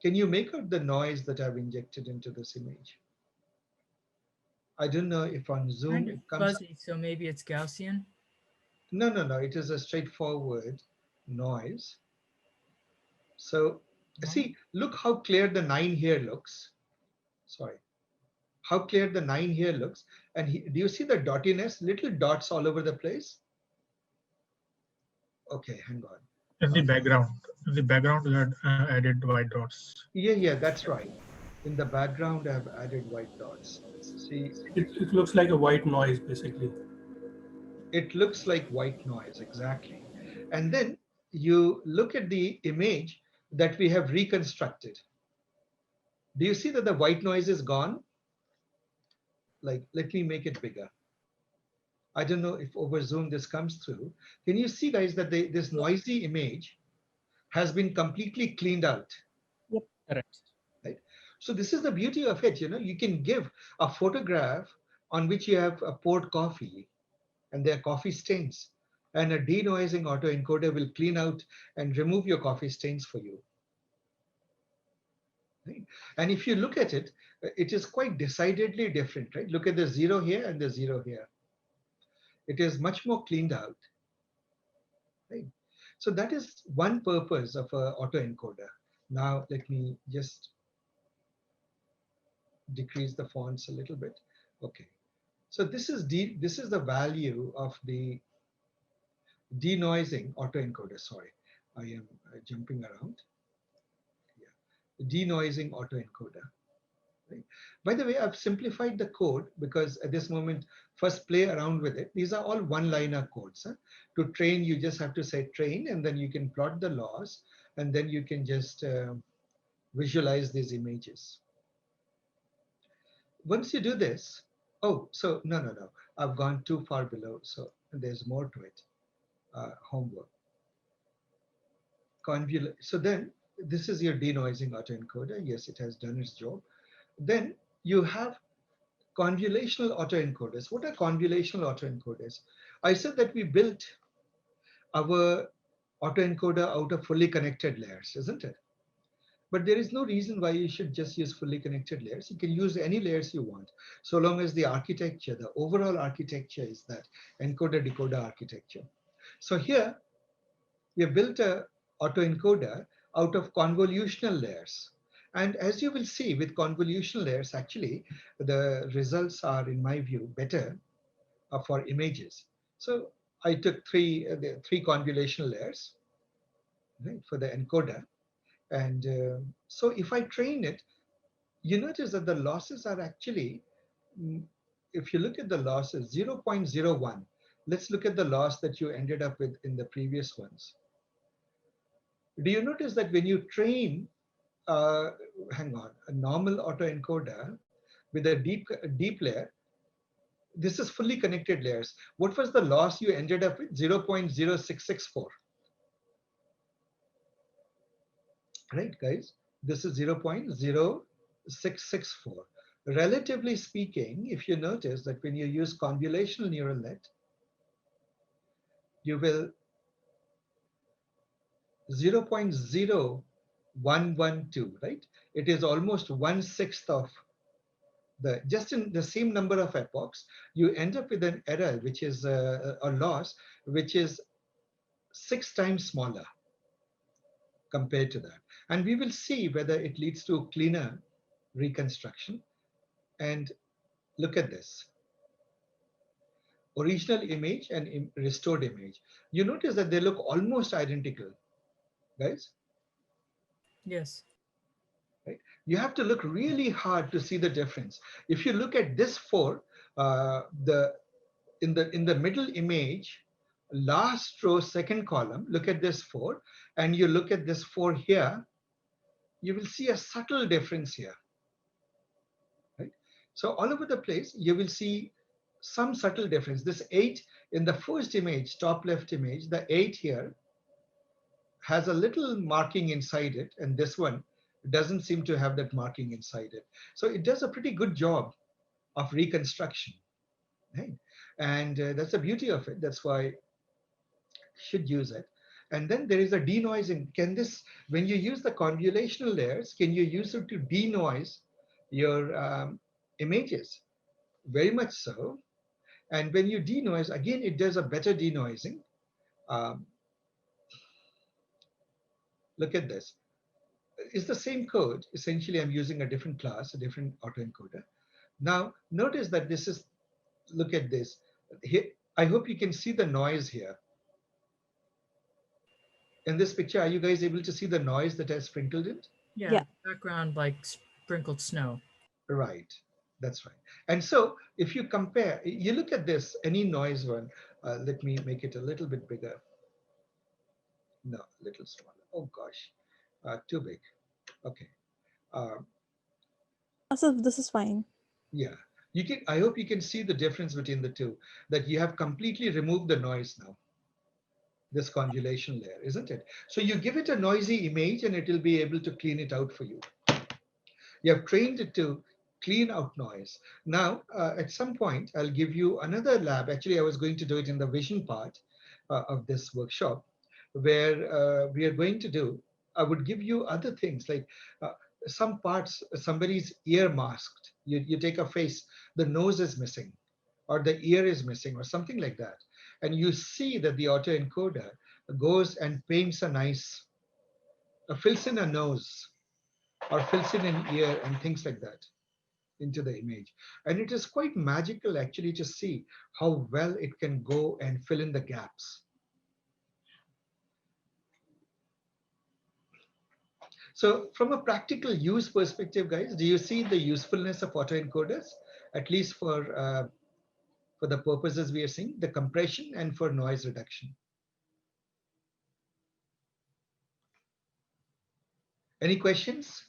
can you make out the noise that I've injected into this image? I don't know if on Zoom Kind of it comes. fuzzy, so maybe it's Gaussian. No, no, no. It is a straightforward noise. So see, look how clear the 9 here looks. Sorry. How clear the 9 here looks. And do you see the dottiness, little dots all over the place? Okay, hang on. In the background, you had added white dots. Yeah, that's right. In the background, I've added white dots. See, It looks like a white noise, basically. it looks like white noise, exactly. And then you look at the image that we have reconstructed. Do you see that the white noise is gone? Like, let me make it bigger. I don't know if over Zoom this comes through. Can you see, guys, that this noisy image has been completely cleaned out? Yep, correct. Right? So this is the beauty of it. You can give a photograph on which you have poured coffee and there are coffee stains. And a denoising autoencoder will clean out and remove your coffee stains for you. Right? And if you look at it, it is quite decidedly different, right? Look at the 0 here and the 0 here. It is much more cleaned out. Right? So that is one purpose of an autoencoder. Now let me just decrease the fonts a little bit. Okay. So this is the value of the denoising autoencoder. Sorry, I am jumping around. Yeah. Denoising autoencoder. Right? By the way, I've simplified the code because at this moment, first play around with it. These are all one-liner codes. Huh? To train, you just have to say train, and then you can plot the loss, and then you can just visualize these images. Once you do this, oh, so no, I've gone too far below. So there's more to it. Homework. So then this is your denoising autoencoder. Yes, it has done its job. Then you have convolutional autoencoders. What are convolutional autoencoders? I said that we built our autoencoder out of fully connected layers, isn't it? But there is no reason why you should just use fully connected layers. You can use any layers you want, so long as the architecture, the overall architecture is that encoder-decoder architecture. So here, we have built a autoencoder out of convolutional layers. And as you will see with convolutional layers, actually, the results are, in my view, better for images. So I took the three convolutional layers, right, for the encoder. And so if I train it, you notice that the losses are actually, mm, if you look at the losses, 0.01. Let's look at the loss that you ended up with in the previous ones. Do you notice that when you train, uh, hang on, a normal autoencoder with a deep layer, this is fully connected layers. What was the loss you ended up with? 0.0664, right, guys? This is 0.0664. Relatively speaking, if you notice that when you use convolutional neural net, you will 0.0112, right? It is almost 1/6 of the, just in the same number of epochs, you end up with an error, which is a loss, which is 6 times smaller compared to that. And we will see whether it leads to cleaner reconstruction. And look at this. Original image and restored image. You notice that they look almost identical, guys. Yes. Right? You have to look really hard to see the difference. If you look at this four, the in the middle image, last row, second column, look at this four, and you look at this four here, you will see a subtle difference here. Right? So all over the place, you will see some subtle difference. This 8 in the first image, top left image, the 8 here has a little marking inside it, and this one doesn't seem to have that marking inside it. So it does a pretty good job of reconstruction. Right? And that's the beauty of it. That's why you should use it. And then there is a denoising. Can this, when you use the convolutional layers, can you use it to denoise your images? Very much so. And when you denoise, again, it does a better denoising. Um, Look at this. It's the same code. Essentially, I'm using a different class, a different autoencoder. Now, notice that this is, look at this. Here, I hope you can see the noise here. In this picture, are you guys able to see the noise that I sprinkled in? Yeah. Yeah. Background like sprinkled snow. Right. That's right. And so if you compare, you look at this, any noise one, let me make it a little bit bigger. No, a little smaller. Oh gosh, too big. Okay. Uh, So this is fine. yeah. You can, I hope you can see the difference between the two, that you have completely removed the noise now, this convolution layer, isn't it? So you give it a noisy image and it will be able to clean it out for you. You have trained it to clean out noise. Now, at some point, I'll give you another lab. Actually, I was going to do it in the vision part of this workshop, where we are going to do, I would give you other things like some parts, somebody's ear masked. You take a face, the nose is missing, or the ear is missing, or something like that. And you see that the autoencoder goes and paints a nice, fills in a nose, or fills in an ear, and things like that into the image. And it is quite magical actually to see how well it can go and fill in the gaps. So from a practical use perspective, guys, do you see the usefulness of autoencoders, at least for the purposes we are seeing, the compression and for noise reduction? Any questions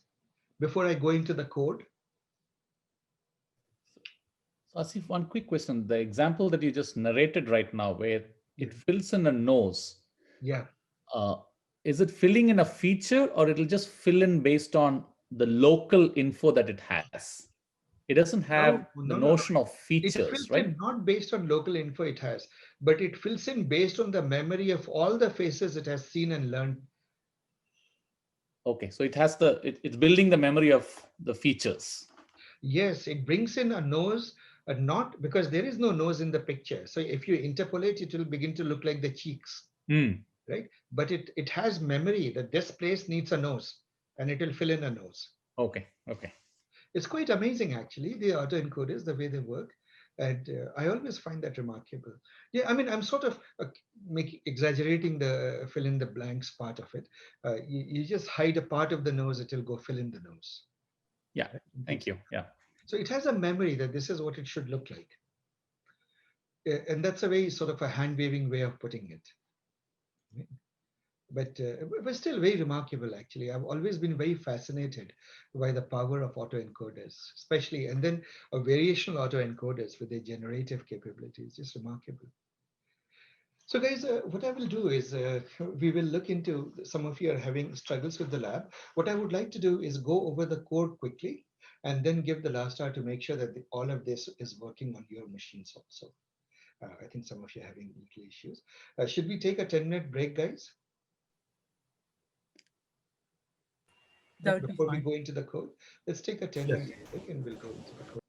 before I go into the code? So Asif, one quick question. The example that you just narrated right now, where Yeah. it fills in a nose, Yeah. uh, is it filling in a feature, or it'll just fill in based on the local info that it has? It doesn't have No, the no, no, no. notion of It features, fills right? in not based on local info it has, but it fills in based on the memory of all the faces it has seen and learned. Okay, so it has it's building the memory of the features. Yes, it brings in a nose, not because there is no nose in the picture. So if you interpolate, it will begin to look like the cheeks, right? But it has memory that this place needs a nose, and it will fill in a nose. Okay, okay. It's quite amazing, actually, the autoencoders, the way they work. And I always find that remarkable. Yeah, I mean, I'm sort of exaggerating the fill in the blanks part of it. You just hide a part of the nose, it will go fill in the nose. Yeah, Right? thank you. Yeah. So it has a memory that this is what it should look like. And that's a very sort of a hand waving way of putting it. But still very remarkable, actually. I've always been very fascinated by the power of autoencoders, especially, and then a variational autoencoders with their generative capabilities, just remarkable. So guys, what I will do is we will look into, some of you are having struggles with the lab. What I would like to do is go over the code quickly and then give the last hour to make sure that all of this is working on your machines also. I think some of you are having little issues. Should we take a 10-minute break, guys? That would be Before we fine. go into the code, let's take a 10-minute break and we'll go into the code.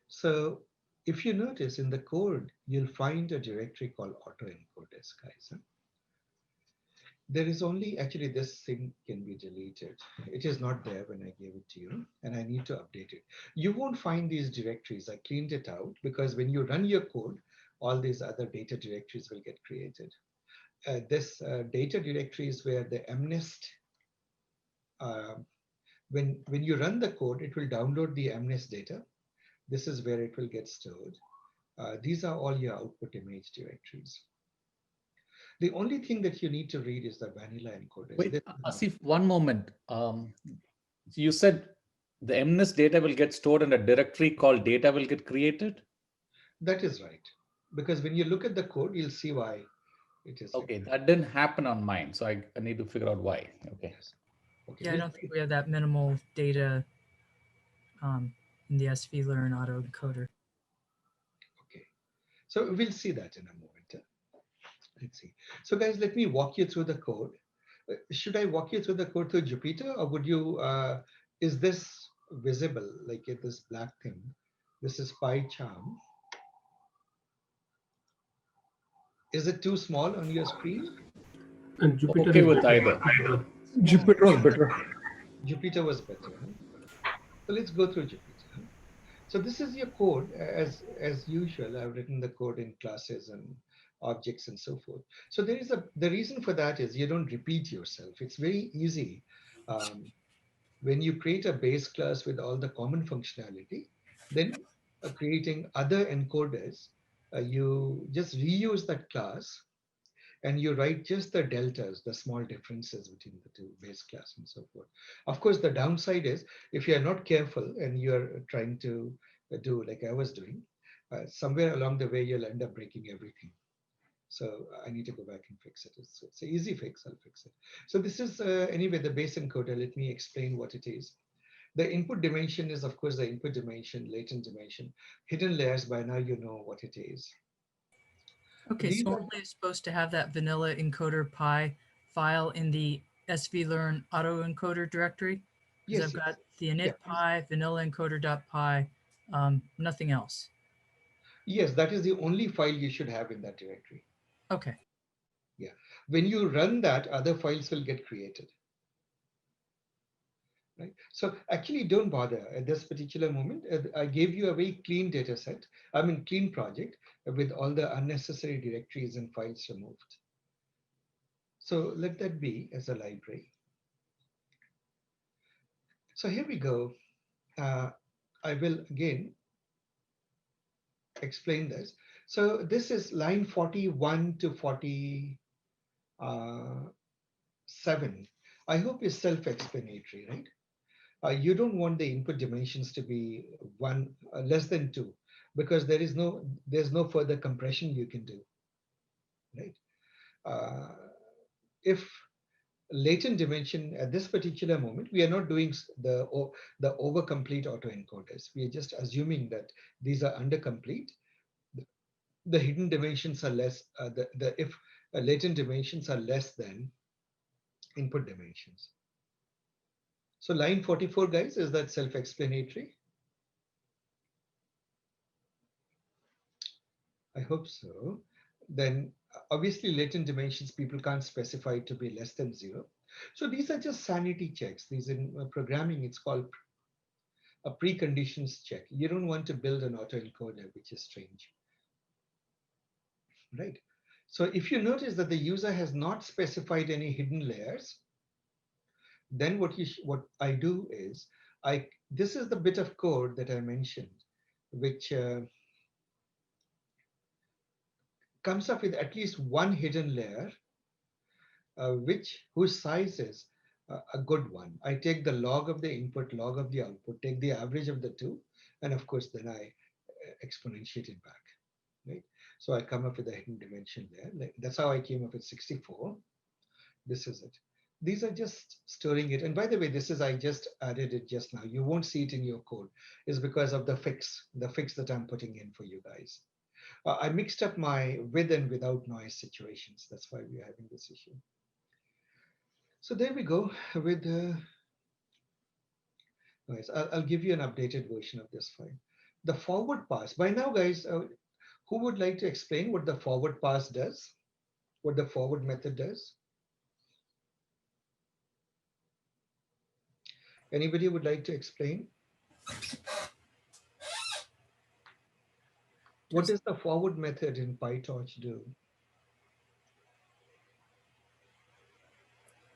So if you notice in the code, you'll find a directory called autoencoders, guys. There is only, actually this thing can be deleted. It is not there when I gave it to you, and I need to update it. You won't find these directories. I cleaned it out because when you run your code, all these other data directories will get created. This data directory is where the MNIST, when you run the code, it will download the MNIST data. This is where it will get stored. These are all your output image directories. The only thing that you need to read is the vanilla encoders. Wait, Asif, one moment. You said the MNIST data will get stored in a directory called data will get created? That is right. Because when you look at the code, you'll see why it is. Okay, that didn't happen on mine. So I need to figure out why. Okay. Yes. Okay. Yeah, I don't think we have that minimal data in the SV Learn autoencoder. Okay. So we'll see that in a moment. Let's see. So guys, let me walk you through the code. Should I walk you through the code through Jupyter, or would you, is this visible, like this black thing? This is PyCharm. Is it too small on your screen? And Jupyter Okay is with better. either. Jupyter was better. Jupyter was better. Huh? So let's go through Jupyter. Huh? So this is your code. As usual, I've written the code in classes and objects and so forth. So the reason for that is you don't repeat yourself. It's very easy. When you create a base class with all the common functionality, then creating other encoders, you just reuse that class and you write just the deltas, the small differences between the two base class and so forth. Of course, the downside is if you're not careful and you're trying to do like I was doing, somewhere along the way, you'll end up breaking everything. So I need to go back and fix it. It's an easy fix, I'll fix it. So this is, anyway, the base encoder. Let me explain what it is. The input dimension is, of course, the input dimension, latent dimension. Hidden layers, by now you know what it is. Okay, These so are, only supposed to have that vanilla encoder py file in the svlearn autoencoder directory. Because yes, I've yes. got the Yeah. init py, vanilla encoder.py, nothing else. Yes, that is the only file you should have in that directory. Okay. Yeah. When you run that, other files will get created. Right. So actually don't bother at this particular moment. I gave you a very clean data set. I mean, clean project with all the unnecessary directories and files removed. So let that be as a library. So here we go. Uh, I will again explain this. So this is line 41 to 47. I hope is self-explanatory, right? You don't want the input dimensions to be one less than two, because there's no further compression you can do, right? Uh, if latent dimension at this particular moment, we are not doing the over complete autoencoders. We are just assuming that these are under complete. The hidden dimensions are less. The if latent dimensions are less than input dimensions. So line 44, guys, is that self-explanatory? I hope so. Then obviously latent dimensions people can't specify to be less than zero. So these are just sanity checks. These in programming, it's called a preconditions check. You don't want to build an autoencoder which is strange, right? So if you notice that the user has not specified any hidden layers, then what I do is this is the bit of code that I mentioned, which comes up with at least one hidden layer, whose size is a good one. I take the log of the input, log of the output, take the average of the two, and of course then I exponentiate it back, right? So I come up with a hidden dimension there. That's how I came up with 64. This is it. These are just storing it. And by the way, this is, I just added it just now. You won't see it in your code. It's because of the fix that I'm putting in for you guys. I mixed up my with and without noise situations. That's why we're having this issue. So there we go with noise. I'll give you an updated version of this file. The forward pass. By now, guys, who would like to explain what the forward pass does? What the forward method does? Anybody would like to explain? What Just does the forward method in PyTorch do?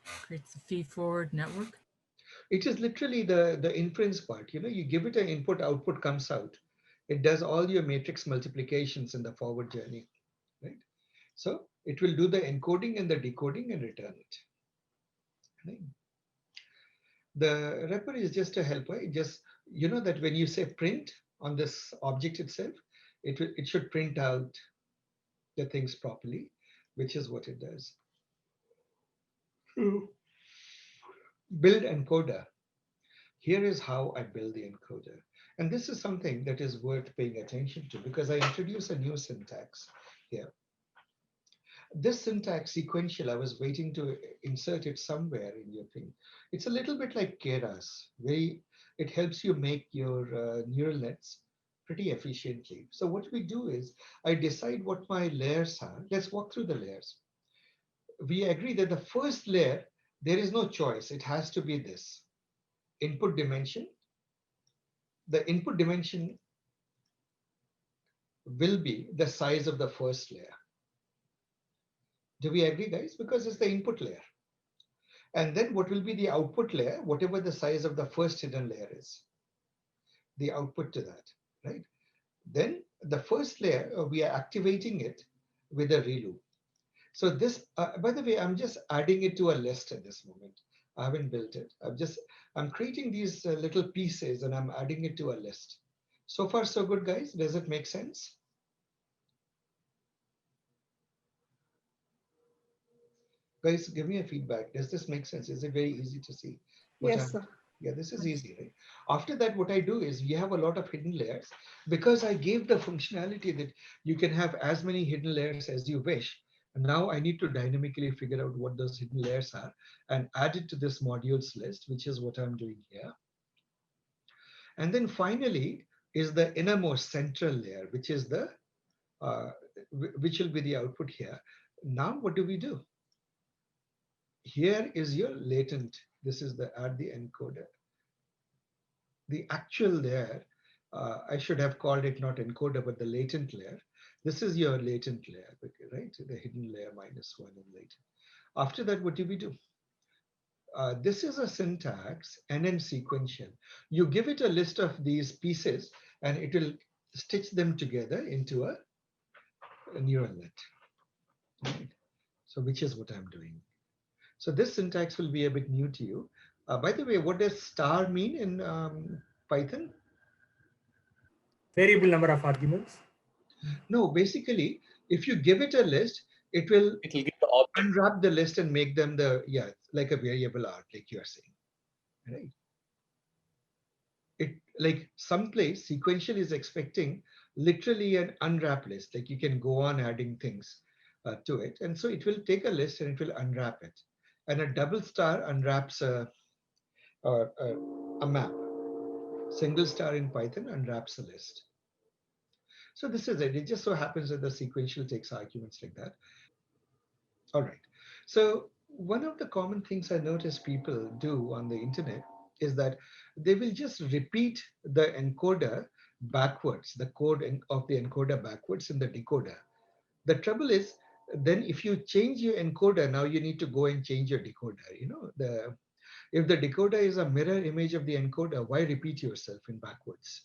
creates the feed forward network. It is literally the inference part. You give it an input, output comes out. It does all your matrix multiplications in the forward journey, right? So it will do the encoding and the decoding and return it. Right? The wrapper is just a helper. It just, that when you say print on this object itself, it should print out the things properly, which is what it does. Build encoder. Here is how I build the encoder. And this is something that is worth paying attention to because I introduce a new syntax here. This syntax sequential, I was waiting to insert it somewhere in your thing. It's a little bit like Keras. It helps you make your neural nets pretty efficiently. So what we do is I decide what my layers are. Let's walk through the layers. We agree that the first layer, there is no choice. It has to be this input dimension. The input dimension will be the size of the first layer. Do we agree, guys? Because it's the input layer. And then what will be the output layer, whatever the size of the first hidden layer is, the output to that, right? Then the first layer, we are activating it with a reloop. So this, by the way, I'm just adding it to a list at this moment. I haven't built it. I'm creating these little pieces and I'm adding it to a list. So far, so good, guys. Does it make sense? Guys, give me a feedback. Does this make sense? Is it very easy to see what Yes, I'm? sir. Yeah, this is easy, right? After that, what I do is we have a lot of hidden layers because I gave the functionality that you can have as many hidden layers as you wish. And now I need to dynamically figure out what those hidden layers are and add it to this modules list, which is what I'm doing here. And then finally is the innermost central layer, which is uh, which will be the output here. Now, what do we do? Here is your latent. This is the add the encoder. The actual layer, I should have called it not encoder, but the latent layer. This is your latent layer, right? The hidden layer minus one and latent. After that, what do we do? This is a syntax and then sequential. You give it a list of these pieces and it will stitch them together into a neural net. Right? So which is what I'm doing. So this syntax will be a bit new to you. By the way, what does star mean in Python? Variable number of arguments. No, basically, if you give it a list, it will It will give the object. unwrap the list and make them yeah, like a variable art, like you are saying, right? It like someplace sequential is expecting literally an unwrap list, like you can go on adding things to it, and so it will take a list and it will unwrap it. And a double star unwraps a map. Single star in Python unwraps a list. So this is it. It just so happens that the sequential takes arguments like that. All right. So one of the common things I notice people do on the internet is that they will just repeat the encoder backwards, the code of the encoder backwards in the decoder. The trouble is, then if you change your encoder, now you need to go and change your decoder. You know, if the decoder is a mirror image of the encoder, why repeat yourself in backwards?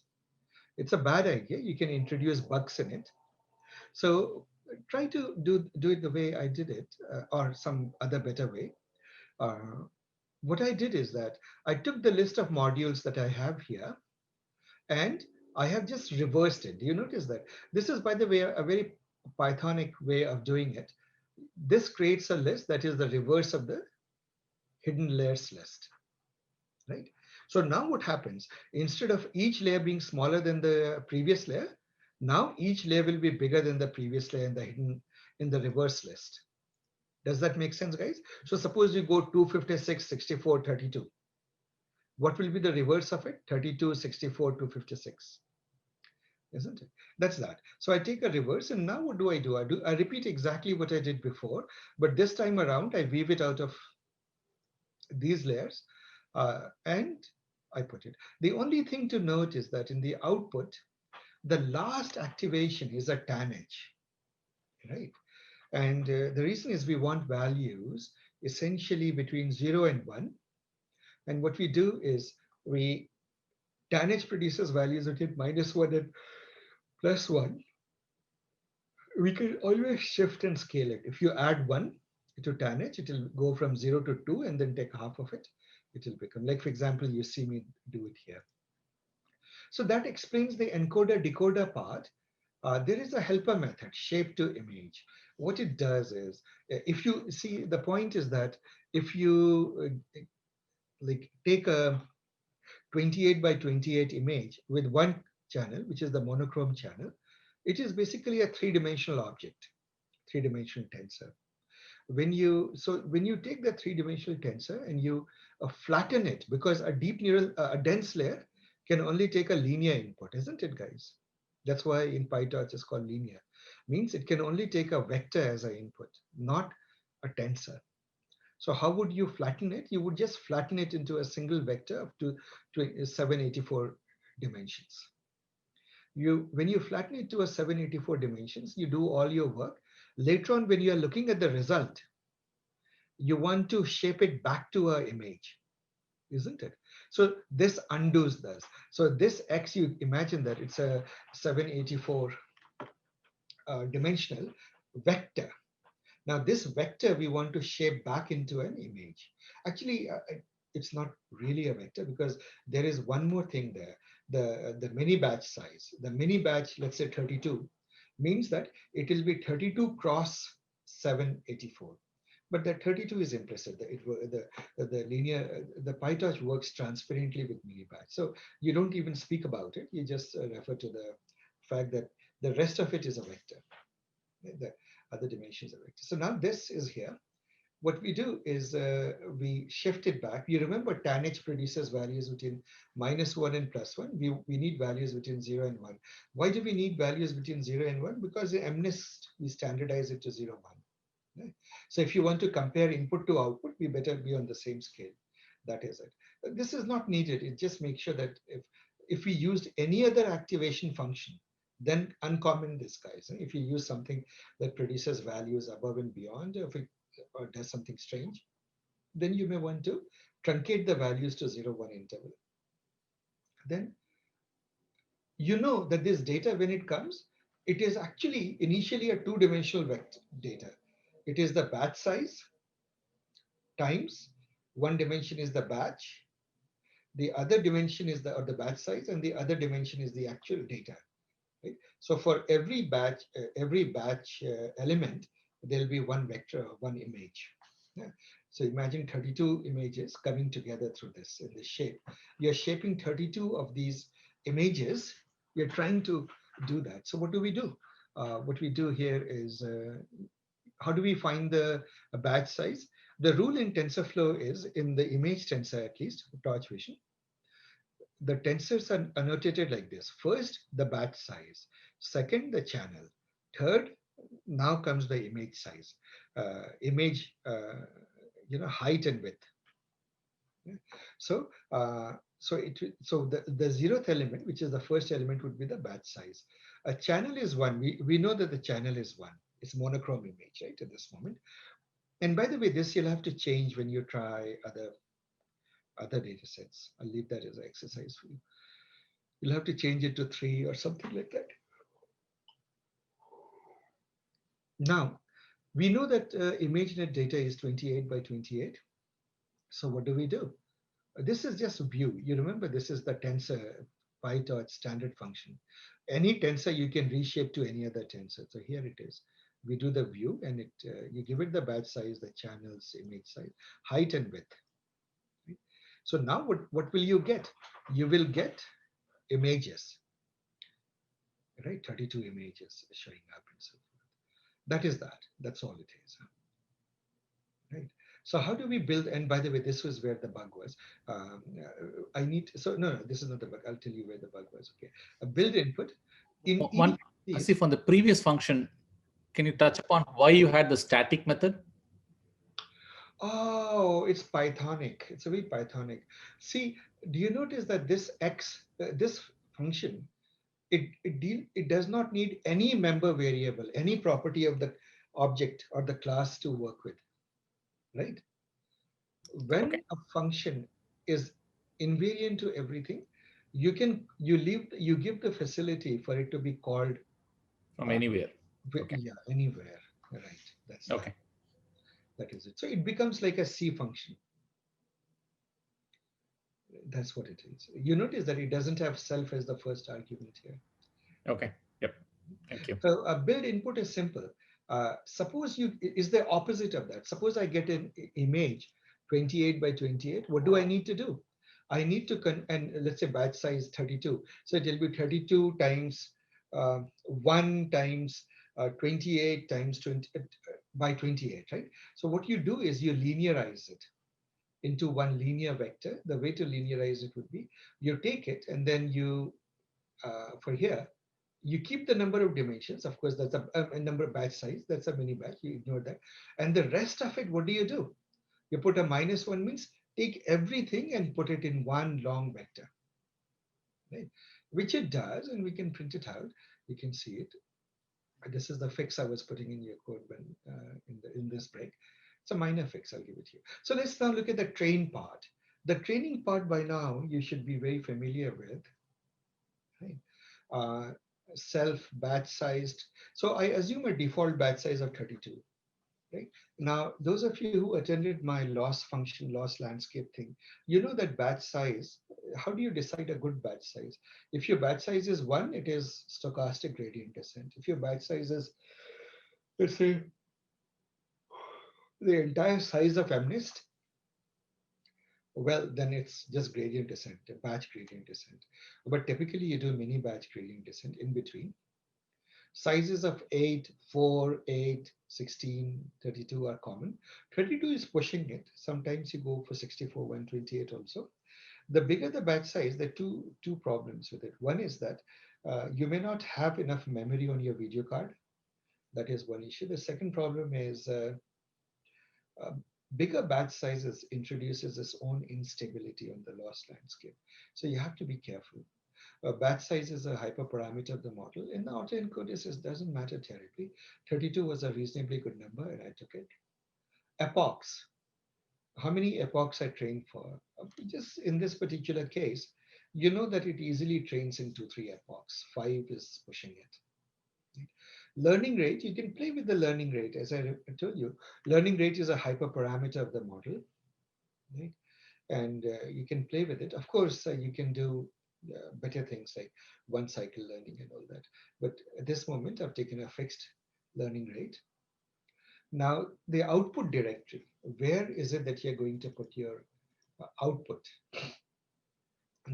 It's a bad idea. You can introduce bugs in it. So try to do it the way I did it, or some other better way. Uh, what I did is that I took the list of modules that I have here and I have just reversed it. Do you notice that? This is, by the way, a very Pythonic way of doing it. This creates a list that is the reverse of the hidden layers list, right? So now what happens? Instead of each layer being smaller than the previous layer, now each layer will be bigger than the previous layer in the hidden in the reverse list. Does that make sense, guys? So suppose you go 256, 64, 32. What will be the reverse of it? 32, 64, 256. Isn't it? That's that. So I take a reverse and now what do? I repeat exactly what I did before, but this time around I weave it out of these layers and I put it. The only thing to note is that in the output, the last activation is a tanh, right? And the reason is we want values essentially between 0 and 1. And what we do is we tanh produces values between -1 and +1. We can always shift and scale it. If you add 1 to tanh, it will go from 0 to 2 and then take half of it. It will become, like for example, you see me do it here. So that explains the encoder decoder part. There is a helper method, shape to image. What it does is, if you see, the point is that if you like take a 28 by 28 image with one channel, which is the monochrome channel, it is basically a three-dimensional object, three-dimensional tensor. When you take the three-dimensional tensor and you flatten it, because a a dense layer can only take a linear input, isn't it, guys? That's why in PyTorch it's called linear. Means it can only take a vector as an input, not a tensor. So how would you flatten it? You would just flatten it into a single vector up to 784 dimensions. When you flatten it to a 784 dimensions, you do all your work. Later on, when you are looking at the result, you want to shape it back to an image, isn't it? So this undoes this. So this X, you imagine that it's a 784 dimensional vector. Now this vector we want to shape back into an image. Actually, it's not really a vector because there is one more thing there. The mini batch size, the mini batch, let's say 32, means that it will be 32 cross 784. But that 32 is implicit. The linear, the PyTorch works transparently with mini batch. So you don't even speak about it. You just refer to the fact that the rest of it is a vector. The other dimensions are vector. So now this is here. What we do is we shift it back. You remember tanh produces values between -1 and +1. We need values between 0 and 1. Why do we need values between 0 and 1? Because in MNIST, we standardize it to 0, 1. Right? So if you want to compare input to output, we better be on the same scale. That is it. This is not needed. It just makes sure that if we used any other activation function, then uncomment this, guys. If you use something that produces values above and beyond, if it or does something strange, then you may want to truncate the values to 0, 1 interval. Then you know that this data, when it comes, it is actually initially a two-dimensional vector data. It is the batch size times one dimension is the batch, the other dimension is the or the batch size, and the other dimension is the actual data. Right? So for every batch element, there'll be one vector or one image. Yeah. So imagine 32 images coming together through this in this shape. You're shaping 32 of these images. You're trying to do that. So what do we do? What we do here is how do we find the batch size? The rule in TensorFlow is in the image tensor, at least torch vision, the tensors are annotated like this. First, the batch size. Second, the channel. Third, now comes the image size, image, height and width. Yeah. So, so the zeroth element, which is the first element, would be the batch size. A channel is one. We know that the channel is one. It's monochrome image, right, at this moment. And by the way, this you'll have to change when you try other data sets. I'll leave that as an exercise for you. You'll have to change it to 3 or something like that. Now, we know that ImageNet data is 28 by 28. So what do? This is just view. You remember this is the tensor PyTorch standard function. Any tensor you can reshape to any other tensor. So here it is. We do the view and you give it the batch size, the channels, image size, height and width. Right? So now what will you get? You will get images, right? 32 images showing up and so forth. That is that. That's all it is. Right. So how do we build? And by the way, this was where the bug was. I need, so no, this is not the bug. I'll tell you where the bug was. Okay. A build input. In One, each of these, Asif, on the previous function, can you touch upon why you had the static method? oh, it's Pythonic. It's a very Pythonic. See, do you notice that this this function, it does not need any member variable, any property of the object or the class to work with, right? Okay. When a function is invariant to everything, you give the facility for it to be called From uh, anywhere. Okay. yeah, anywhere. Right. That's that. Okay. That is it. So it becomes like a C function. That's what it is. You notice that it doesn't have self as the first argument here. Okay. Yep. Thank you. So a build input is simple. Suppose you is the opposite of that. Suppose I get an image 28 by 28. What do I need to do? I need to and let's say batch size 32. So it will be 32 times 1 times 28 times 20 by 28, right? So what you do is you linearize it into one linear vector. The way to linearize it would be you take it and then you for here you keep the number of dimensions. Of course, that's a number of batch size. That's a mini batch. You ignore that. And the rest of it, what do? You put a -1 means take everything and put it in one long vector, right? Which it does, and we can print it out. You can see it. This is the fix I was putting in your code when in this break. It's a minor fix. I'll give it to you. So let's now look at the train part. The training part by now you should be very familiar with, right? Uh, self batch sized. So I assume a default batch size of 32, right? Now, those of you who attended my loss function, loss landscape thing, you know that batch size, how do you decide a good batch size? If your batch size is 1, it is stochastic gradient descent. If your batch size is, let's say, the entire size of MNIST, well, then it's just gradient descent, a batch gradient descent. But typically you do mini batch gradient descent in between. Sizes of 8, 4, 8, 16, 32 are common. 32 is pushing it. Sometimes you go for 64, 128 also. The bigger the batch size, there are two problems with it. One is that you may not have enough memory on your video card. That is one issue. The second problem is uh, bigger batch sizes introduces its own instability on the loss landscape. So you have to be careful. Batch size is a hyperparameter of the model. In the autoencoders, it doesn't matter terribly. 32 was a reasonably good number, and I took it. Epochs. How many epochs I trained for? Just in this particular case, you know that it easily trains in 2, 3 epochs. 5 is pushing it. Learning rate, you can play with the learning rate. As I told you, learning rate is a hyperparameter of the model, right? And you can play with it. Of course, you can do better things like one cycle learning and all that. But at this moment, I've taken a fixed learning rate. Now, the output directory, where is it that you're going to put your output?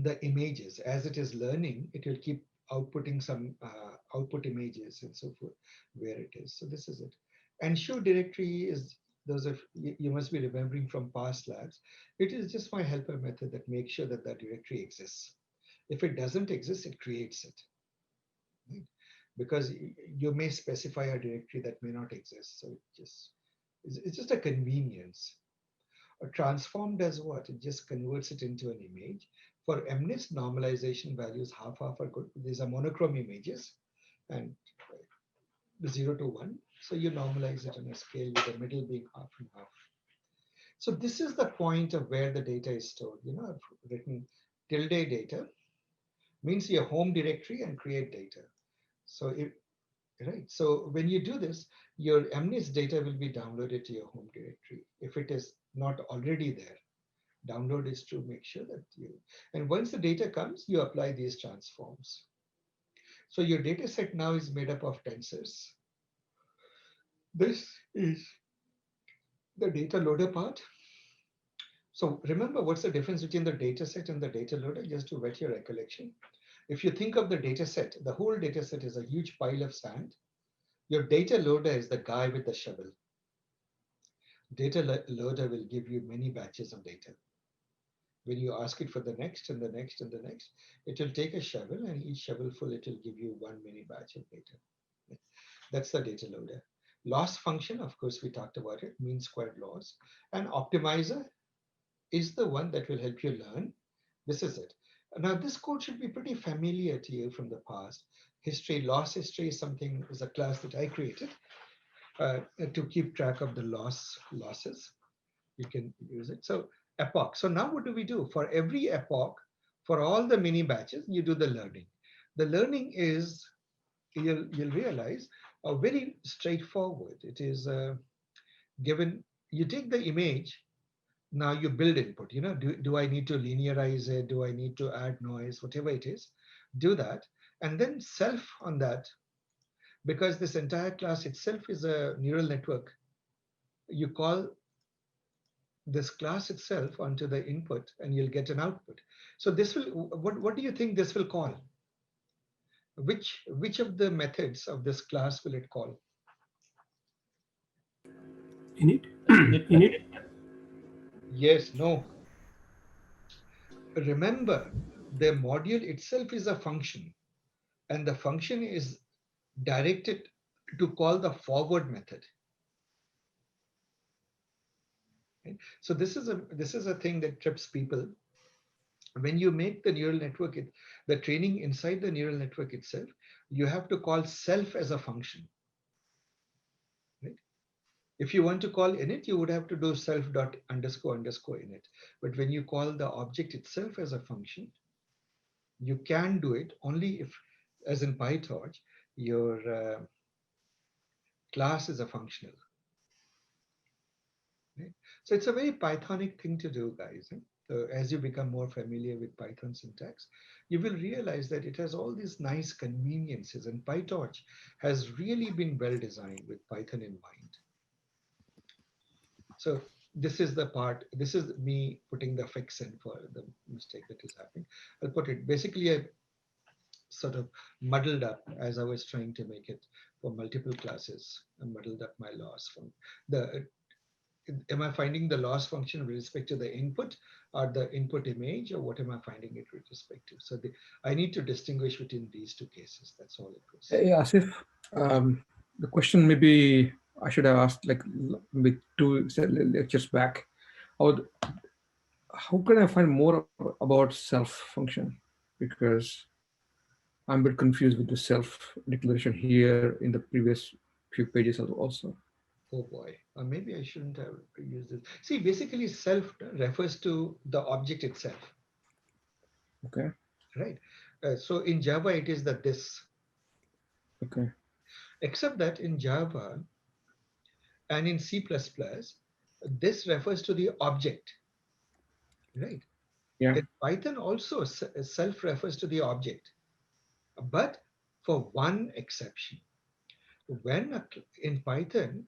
The images, as it is learning, it will keep outputting some output images and so forth, where it is. So this is it. And show directory is, those of you must be remembering from past labs, it is just my helper method that makes sure that that directory exists. If it doesn't exist, it creates it. Right? Because you may specify a directory that may not exist. So it's just a convenience. A transform does what? It just converts it into an image. For MNIST, normalization values half are good. These are monochrome images and 0 to 1. So you normalize it on a scale with the middle being half and half. So this is the point of where the data is stored. You know, I've written tilde data means your home directory and create data. So right. So when you do this, your MNIST data will be downloaded to your home directory. If it is not already there, download is to make sure that you, and once the data comes, you apply these transforms. So your data set now is made up of tensors. This is the data loader part. So remember, what's the difference between the data set and the data loader, just to whet your recollection. If you think of the data set, the whole data set is a huge pile of sand. Your data loader is the guy with the shovel. Data loader will give you many batches of data. When you ask it for the next and the next and the next, it will take a shovel, and each shovelful, it will give you one mini batch of data. That's the data loader. Loss function, of course, we talked about it, mean squared loss. And optimizer is the one that will help you learn. This is it. Now, this code should be pretty familiar to you from the past. History, loss history is a class that I created to keep track of the losses. You can use it. So epoch. So now what do we do? For every epoch, for all the mini batches, you do the learning. The learning is, you'll realize, very straightforward. It is given, you take the image, now you build input. You know, do I need to linearize it? Do I need to add noise? Whatever it is, do that. And then self on that, because this entire class itself is a neural network, you call this class itself onto the input and you'll get an output. So this will, what do you think this will call? Which of the methods of this class will it call? Init. Init method. Init. Yes, no. Remember, the module itself is a function, and the function is directed to call the forward method. Right? So this is a thing that trips people. When you make the neural network, the training inside the neural network itself, you have to call self as a function. Right? If you want to call init, you would have to do self dot underscore underscore init. But when you call the object itself as a function, you can do it only if, as in PyTorch, your class is a functional. Right? So it's a very Pythonic thing to do, guys. So as you become more familiar with Python syntax, you will realize that it has all these nice conveniences, and PyTorch has really been well designed with Python in mind. So this is the part, this is me putting the fix in for the mistake that is happening. I'll put it, basically I sort of muddled up as I was trying to make it for multiple classes. I muddled up my loss from the, am I finding the loss function with respect to the input or the input image, or what am I finding it with respect to? So I need to distinguish between these two cases. That's all it was. Yeah, Asif, the question maybe I should have asked like maybe two lectures back. How, how can I find more about self function? Because I'm a bit confused with the self declaration here in the previous few pages also. Oh boy, maybe I shouldn't have used this. See, basically self refers to the object itself, Okay. right? So in Java, it is the this, Okay. except that in Java and in C++, this refers to the object, right? Yeah. In Python also self refers to the object, but for one exception. When in Python,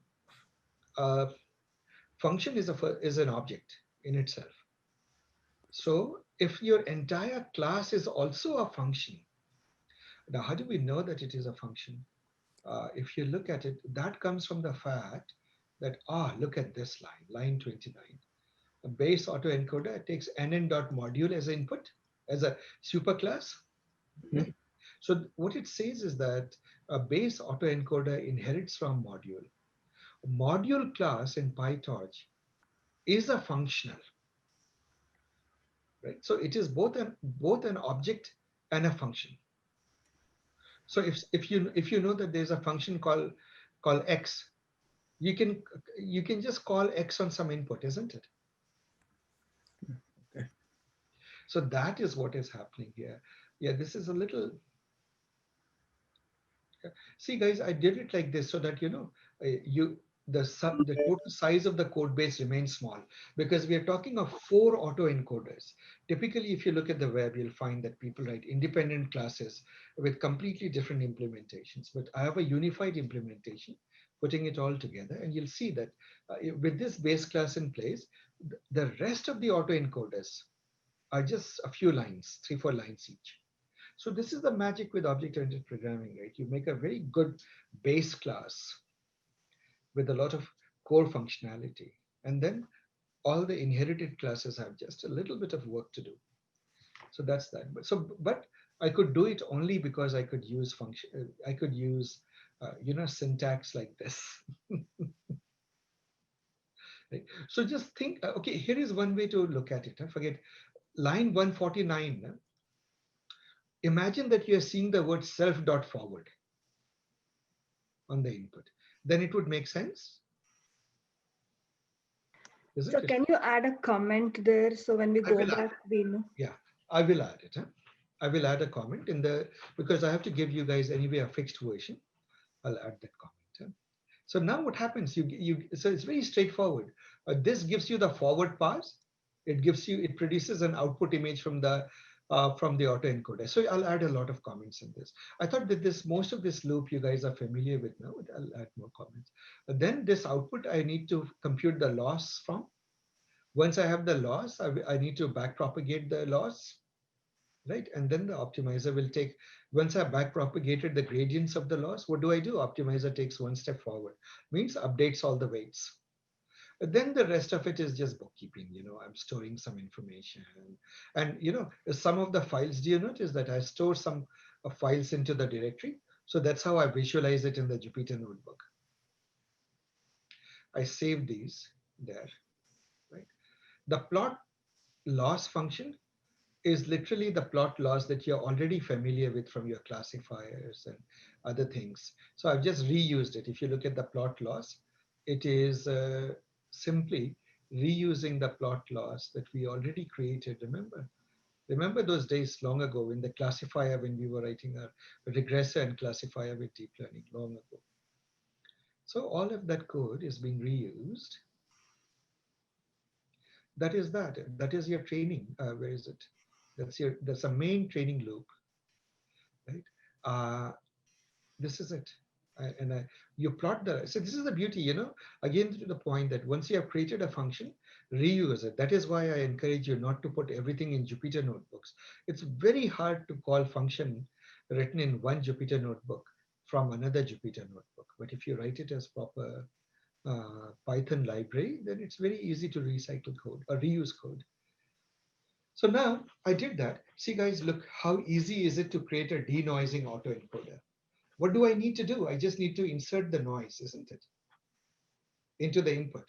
a function is an object in itself. So if your entire class is also a function, now how do we know that it is a function? If you look at it, that comes from the fact that, look at this line, line 29. A base autoencoder takes nn.module as input, as a superclass, Mhm. right? So what it says is that a base autoencoder inherits from module. Module class in PyTorch is a functional, right? So it is both an object and a function. So if you know that there's a function called x, you can you can just call x on some input, isn't it? Okay. So that is what is happening here. Yeah, this is a little. See, guys, I did it like this so that you the total size of the code base remains small because we are talking of 4 autoencoders. Typically, if you look at the web, you'll find that people write independent classes with completely different implementations. But I have a unified implementation, putting it all together, and you'll see that with this base class in place, the rest of the autoencoders are just a few lines, 3-4 lines each. So this is the magic with object-oriented programming, right? You make a very good base class with a lot of core functionality, and then all the inherited classes have just a little bit of work to do. So that's that. But I could do it only because I could use function. I could use syntax like this. Right? So just think. Okay, here is one way to look at it. Forget line 149. Imagine that you are seeing the word self dot forward on the input. Then it would make sense, So isn't it? can you add a comment there so when we I go will add back, it. we know? Yeah, I will add it. Huh? I will add a comment in the because I have to give you guys anyway a fixed version. I'll add that comment. Huh? So now what happens? So it's very straightforward. This gives you the forward pass. It produces an output image from the autoencoder. So I'll add a lot of comments in this. I thought that most of this loop you guys are familiar with now. But I'll add more comments. Then this output I need to compute the loss from. Once I have the loss, I need to backpropagate the loss, right? And then the optimizer will take, once I back propagated the gradients of the loss, what do? Optimizer takes one step forward, means updates all the weights. But then the rest of it is just bookkeeping. I'm storing some information. And some of the files, do you notice that I store some files into the directory? So that's how I visualize it in the Jupyter notebook. I save these there, right? The plot loss function is literally the plot loss that you're already familiar with from your classifiers and other things. So I've just reused it. If you look at the plot loss, it is simply reusing the plot loss that we already created. Remember those days long ago when the classifier, when we were writing a regressor and classifier with deep learning long ago. So all of that code is being reused. That is your training. Where is it? That's a main training loop, right? Uh, this is it. You plot so this is the beauty, again to the point that once you have created a function, reuse it. That is why I encourage you not to put everything in Jupyter notebooks. It's very hard to call function written in one Jupyter notebook from another Jupyter notebook. But if you write it as proper Python library, then it's very easy to recycle code or reuse code. So now I did that. See guys, look how easy is it to create a denoising autoencoder. What do I need to do? I just need to insert the noise, isn't it, into the input.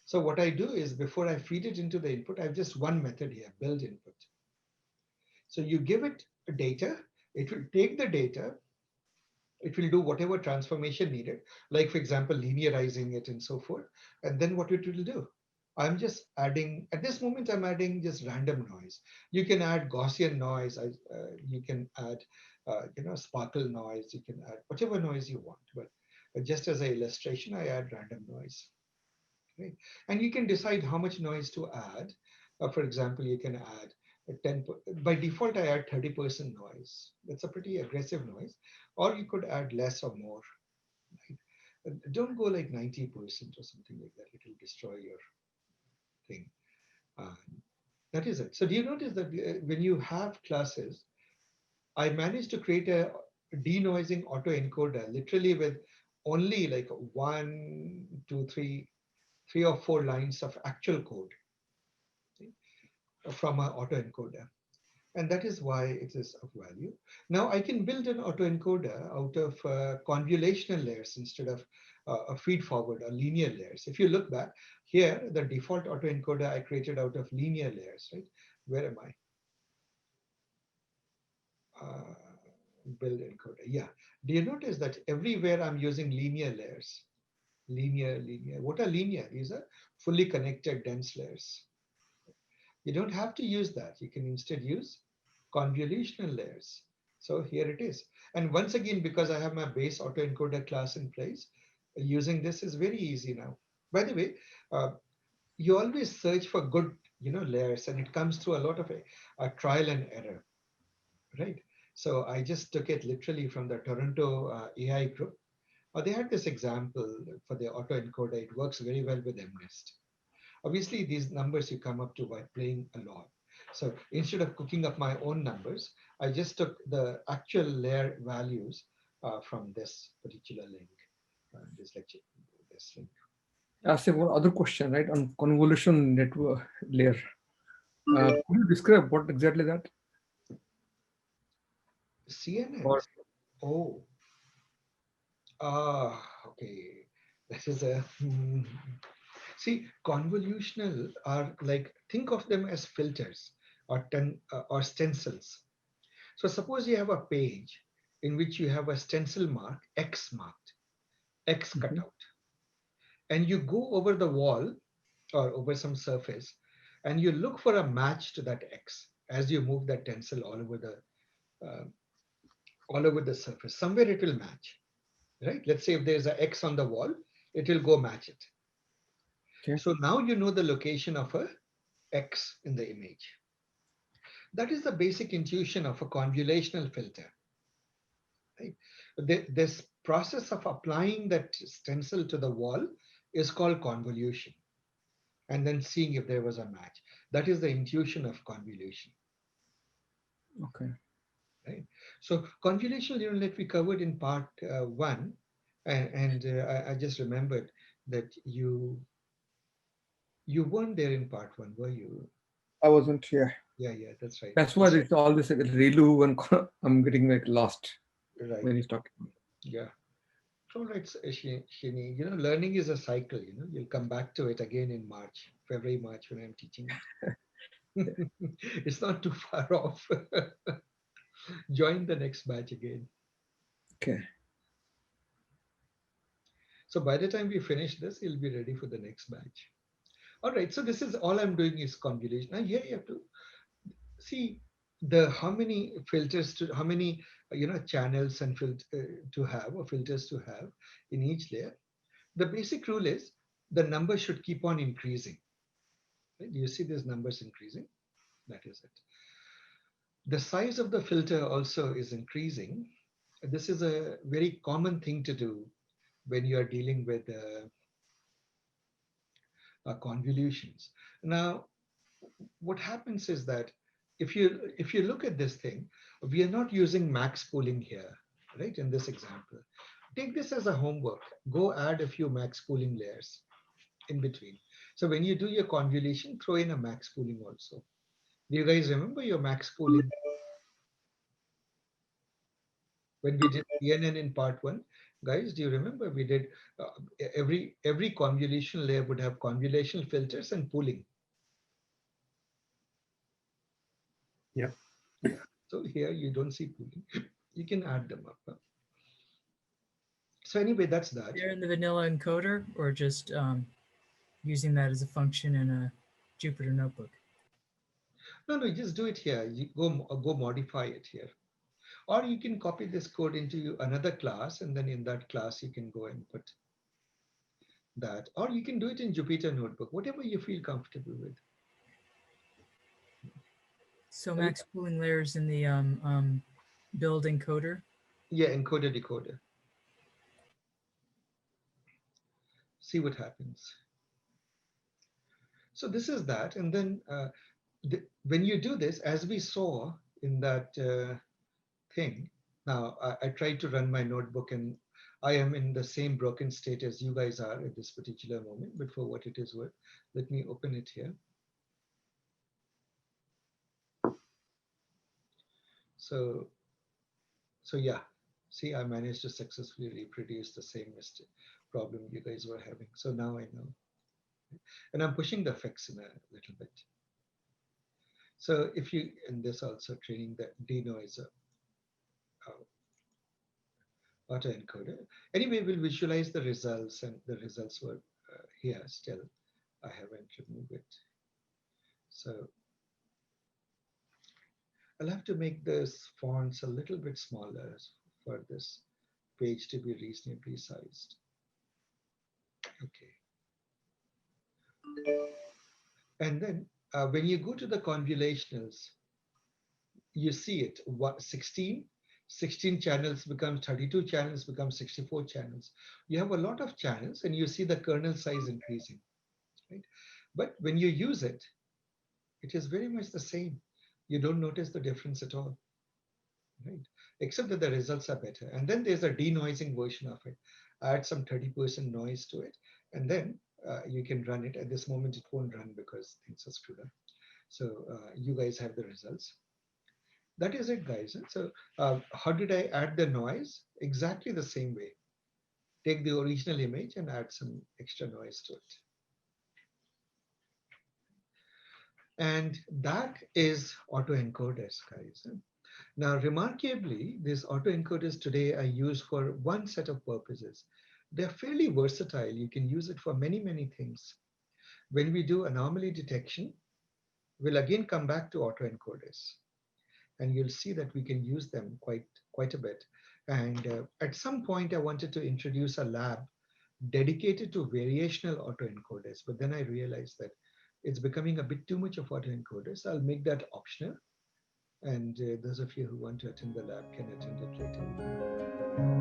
So what I do is before I feed it into the input, I have just one method here, build input. So you give it data, It will take the data, it will do whatever transformation needed, like for example, linearizing it and so forth. And then what it will do? I'm just adding, at this moment, I'm adding just random noise. You can add Gaussian noise, you can add, sparkle noise, you can add whatever noise you want. But just as an illustration, I add random noise. Right? And you can decide how much noise to add. For example, you can add a 10, by default, I add 30% noise. That's a pretty aggressive noise. Or you could add less or more. Right? Don't go like 90% or something like that. It will destroy your thing. Uh, that is it. So do you notice that when you have classes, I managed to create a denoising autoencoder literally with only like one, two, three or four lines of actual code from an autoencoder. And that is why it is of value. Now I can build an autoencoder out of convolutional layers instead of a feed forward or linear layers. If you look back here, the default autoencoder I created out of linear layers, right? Where am I? Build encoder. Yeah. Do you notice that everywhere I'm using linear layers? Linear. What are linear? These are fully connected dense layers. You don't have to use that. You can instead use convolutional layers. So here it is. And once again, because I have my base autoencoder class in place, using this is very easy now. By the way, uh, you always search for good, layers, and it comes through a lot of a trial and error, right? So I just took it literally from the Toronto AI group. They had this example for the autoencoder. It works very well with MNIST. Obviously, these numbers you come up to by playing a lot. So instead of cooking up my own numbers, I just took the actual layer values from this particular link, this lecture, this link. I ask one other question, right, on convolution network layer. Could you describe what exactly that? CNNs. Or Oh, okay. This is see, convolutional are like, think of them as filters or stencils. So suppose you have a page in which you have a stencil mark, X marked, X cut Mhm. out, and you go over the wall or over some surface, and you look for a match to that X as you move that stencil uh, all over the surface. Somewhere it will match, right? Let's say if there's an X on the wall, it will go match it. Okay. So now you know the location of a X in the image. That is the basic intuition of a convolutional filter. Right? This process of applying that stencil to the wall is called convolution, and then seeing if there was a match. That is the intuition of convolution. Okay. Right? So convolutional neural net we covered in part one, and I just remembered that you weren't there in part one, were you? I wasn't here. Yeah, that's right. That's why there's all this like, relu and I'm getting like lost Right. when he's talking. Yeah. All right, Shini. Learning is a cycle. You'll come back to it again in March, February, March when I'm teaching it. It's not too far off. Join the next batch again. Okay. So by the time we finish this, you'll be ready for the next batch. All right. So this is all I'm doing is convolution. Now here you have to see the how many filters to how many channels and to have or filters to have in each layer. The basic rule is the number should keep on increasing. Right? You see these numbers increasing. That is it. The size of the filter also is increasing. This is a very common thing to do when you are dealing with convolutions. Now, what happens is that if you look at this thing, we are not using max pooling here, right? In this example, take this as a homework. Go add a few max pooling layers in between. So when you do your convolution, throw in a max pooling also. Do you guys remember your max pooling when we did CNN in part one? Guys, do you remember we did every convolution layer would have convolution filters and pooling? Yep. Yeah. So here you don't see pooling. You can add them up. So anyway, that's that. They're in the vanilla encoder, or just using that as a function in a Jupyter notebook? No, no, just do it here. You go modify it here. Or you can copy this code into another class, and then in that class you can go and put that. Or you can do it in Jupyter Notebook, whatever you feel comfortable with. So max pooling layers in the build encoder. Yeah, encoder decoder. See what happens. So this is that, and then when you do this, as we saw in that thing, now I tried to run my notebook, and I am in the same broken state as you guys are at this particular moment, but for what it is worth, let me open it here. So yeah, see, I managed to successfully reproduce the same mistake problem you guys were having. So now I know. And I'm pushing the effects in a little bit. So if you, and this also training the denoiser autoencoder. Anyway, we'll visualize the results, and the results were here still. I haven't removed it. So I'll have to make this fonts a little bit smaller for this page to be reasonably sized. Okay. And then when you go to the convolutionals, you see it, 16 channels become 32 channels, become 64 channels. You have a lot of channels, and you see the kernel size increasing, right? But when you use it, it is very much the same. You don't notice the difference at all, right? Except that the results are better. And then there's a denoising version of it. Add some 30% noise to it, and then you can run it. At this moment, it won't run because things are screwed up. So you guys have the results. That is it, guys. So how did I add the noise? Exactly the same way. Take the original image and add some extra noise to it. And that is autoencoders, guys. Now, remarkably, these autoencoders today are used for one set of purposes. They're fairly versatile. You can use it for many, many things. When we do anomaly detection, we'll again come back to autoencoders, and you'll see that we can use them quite a bit. And at some point, I wanted to introduce a lab dedicated to variational autoencoders, but then I realized that it's becoming a bit too much of autoencoders. I'll make that optional. And those of you who want to attend the lab can attend it later.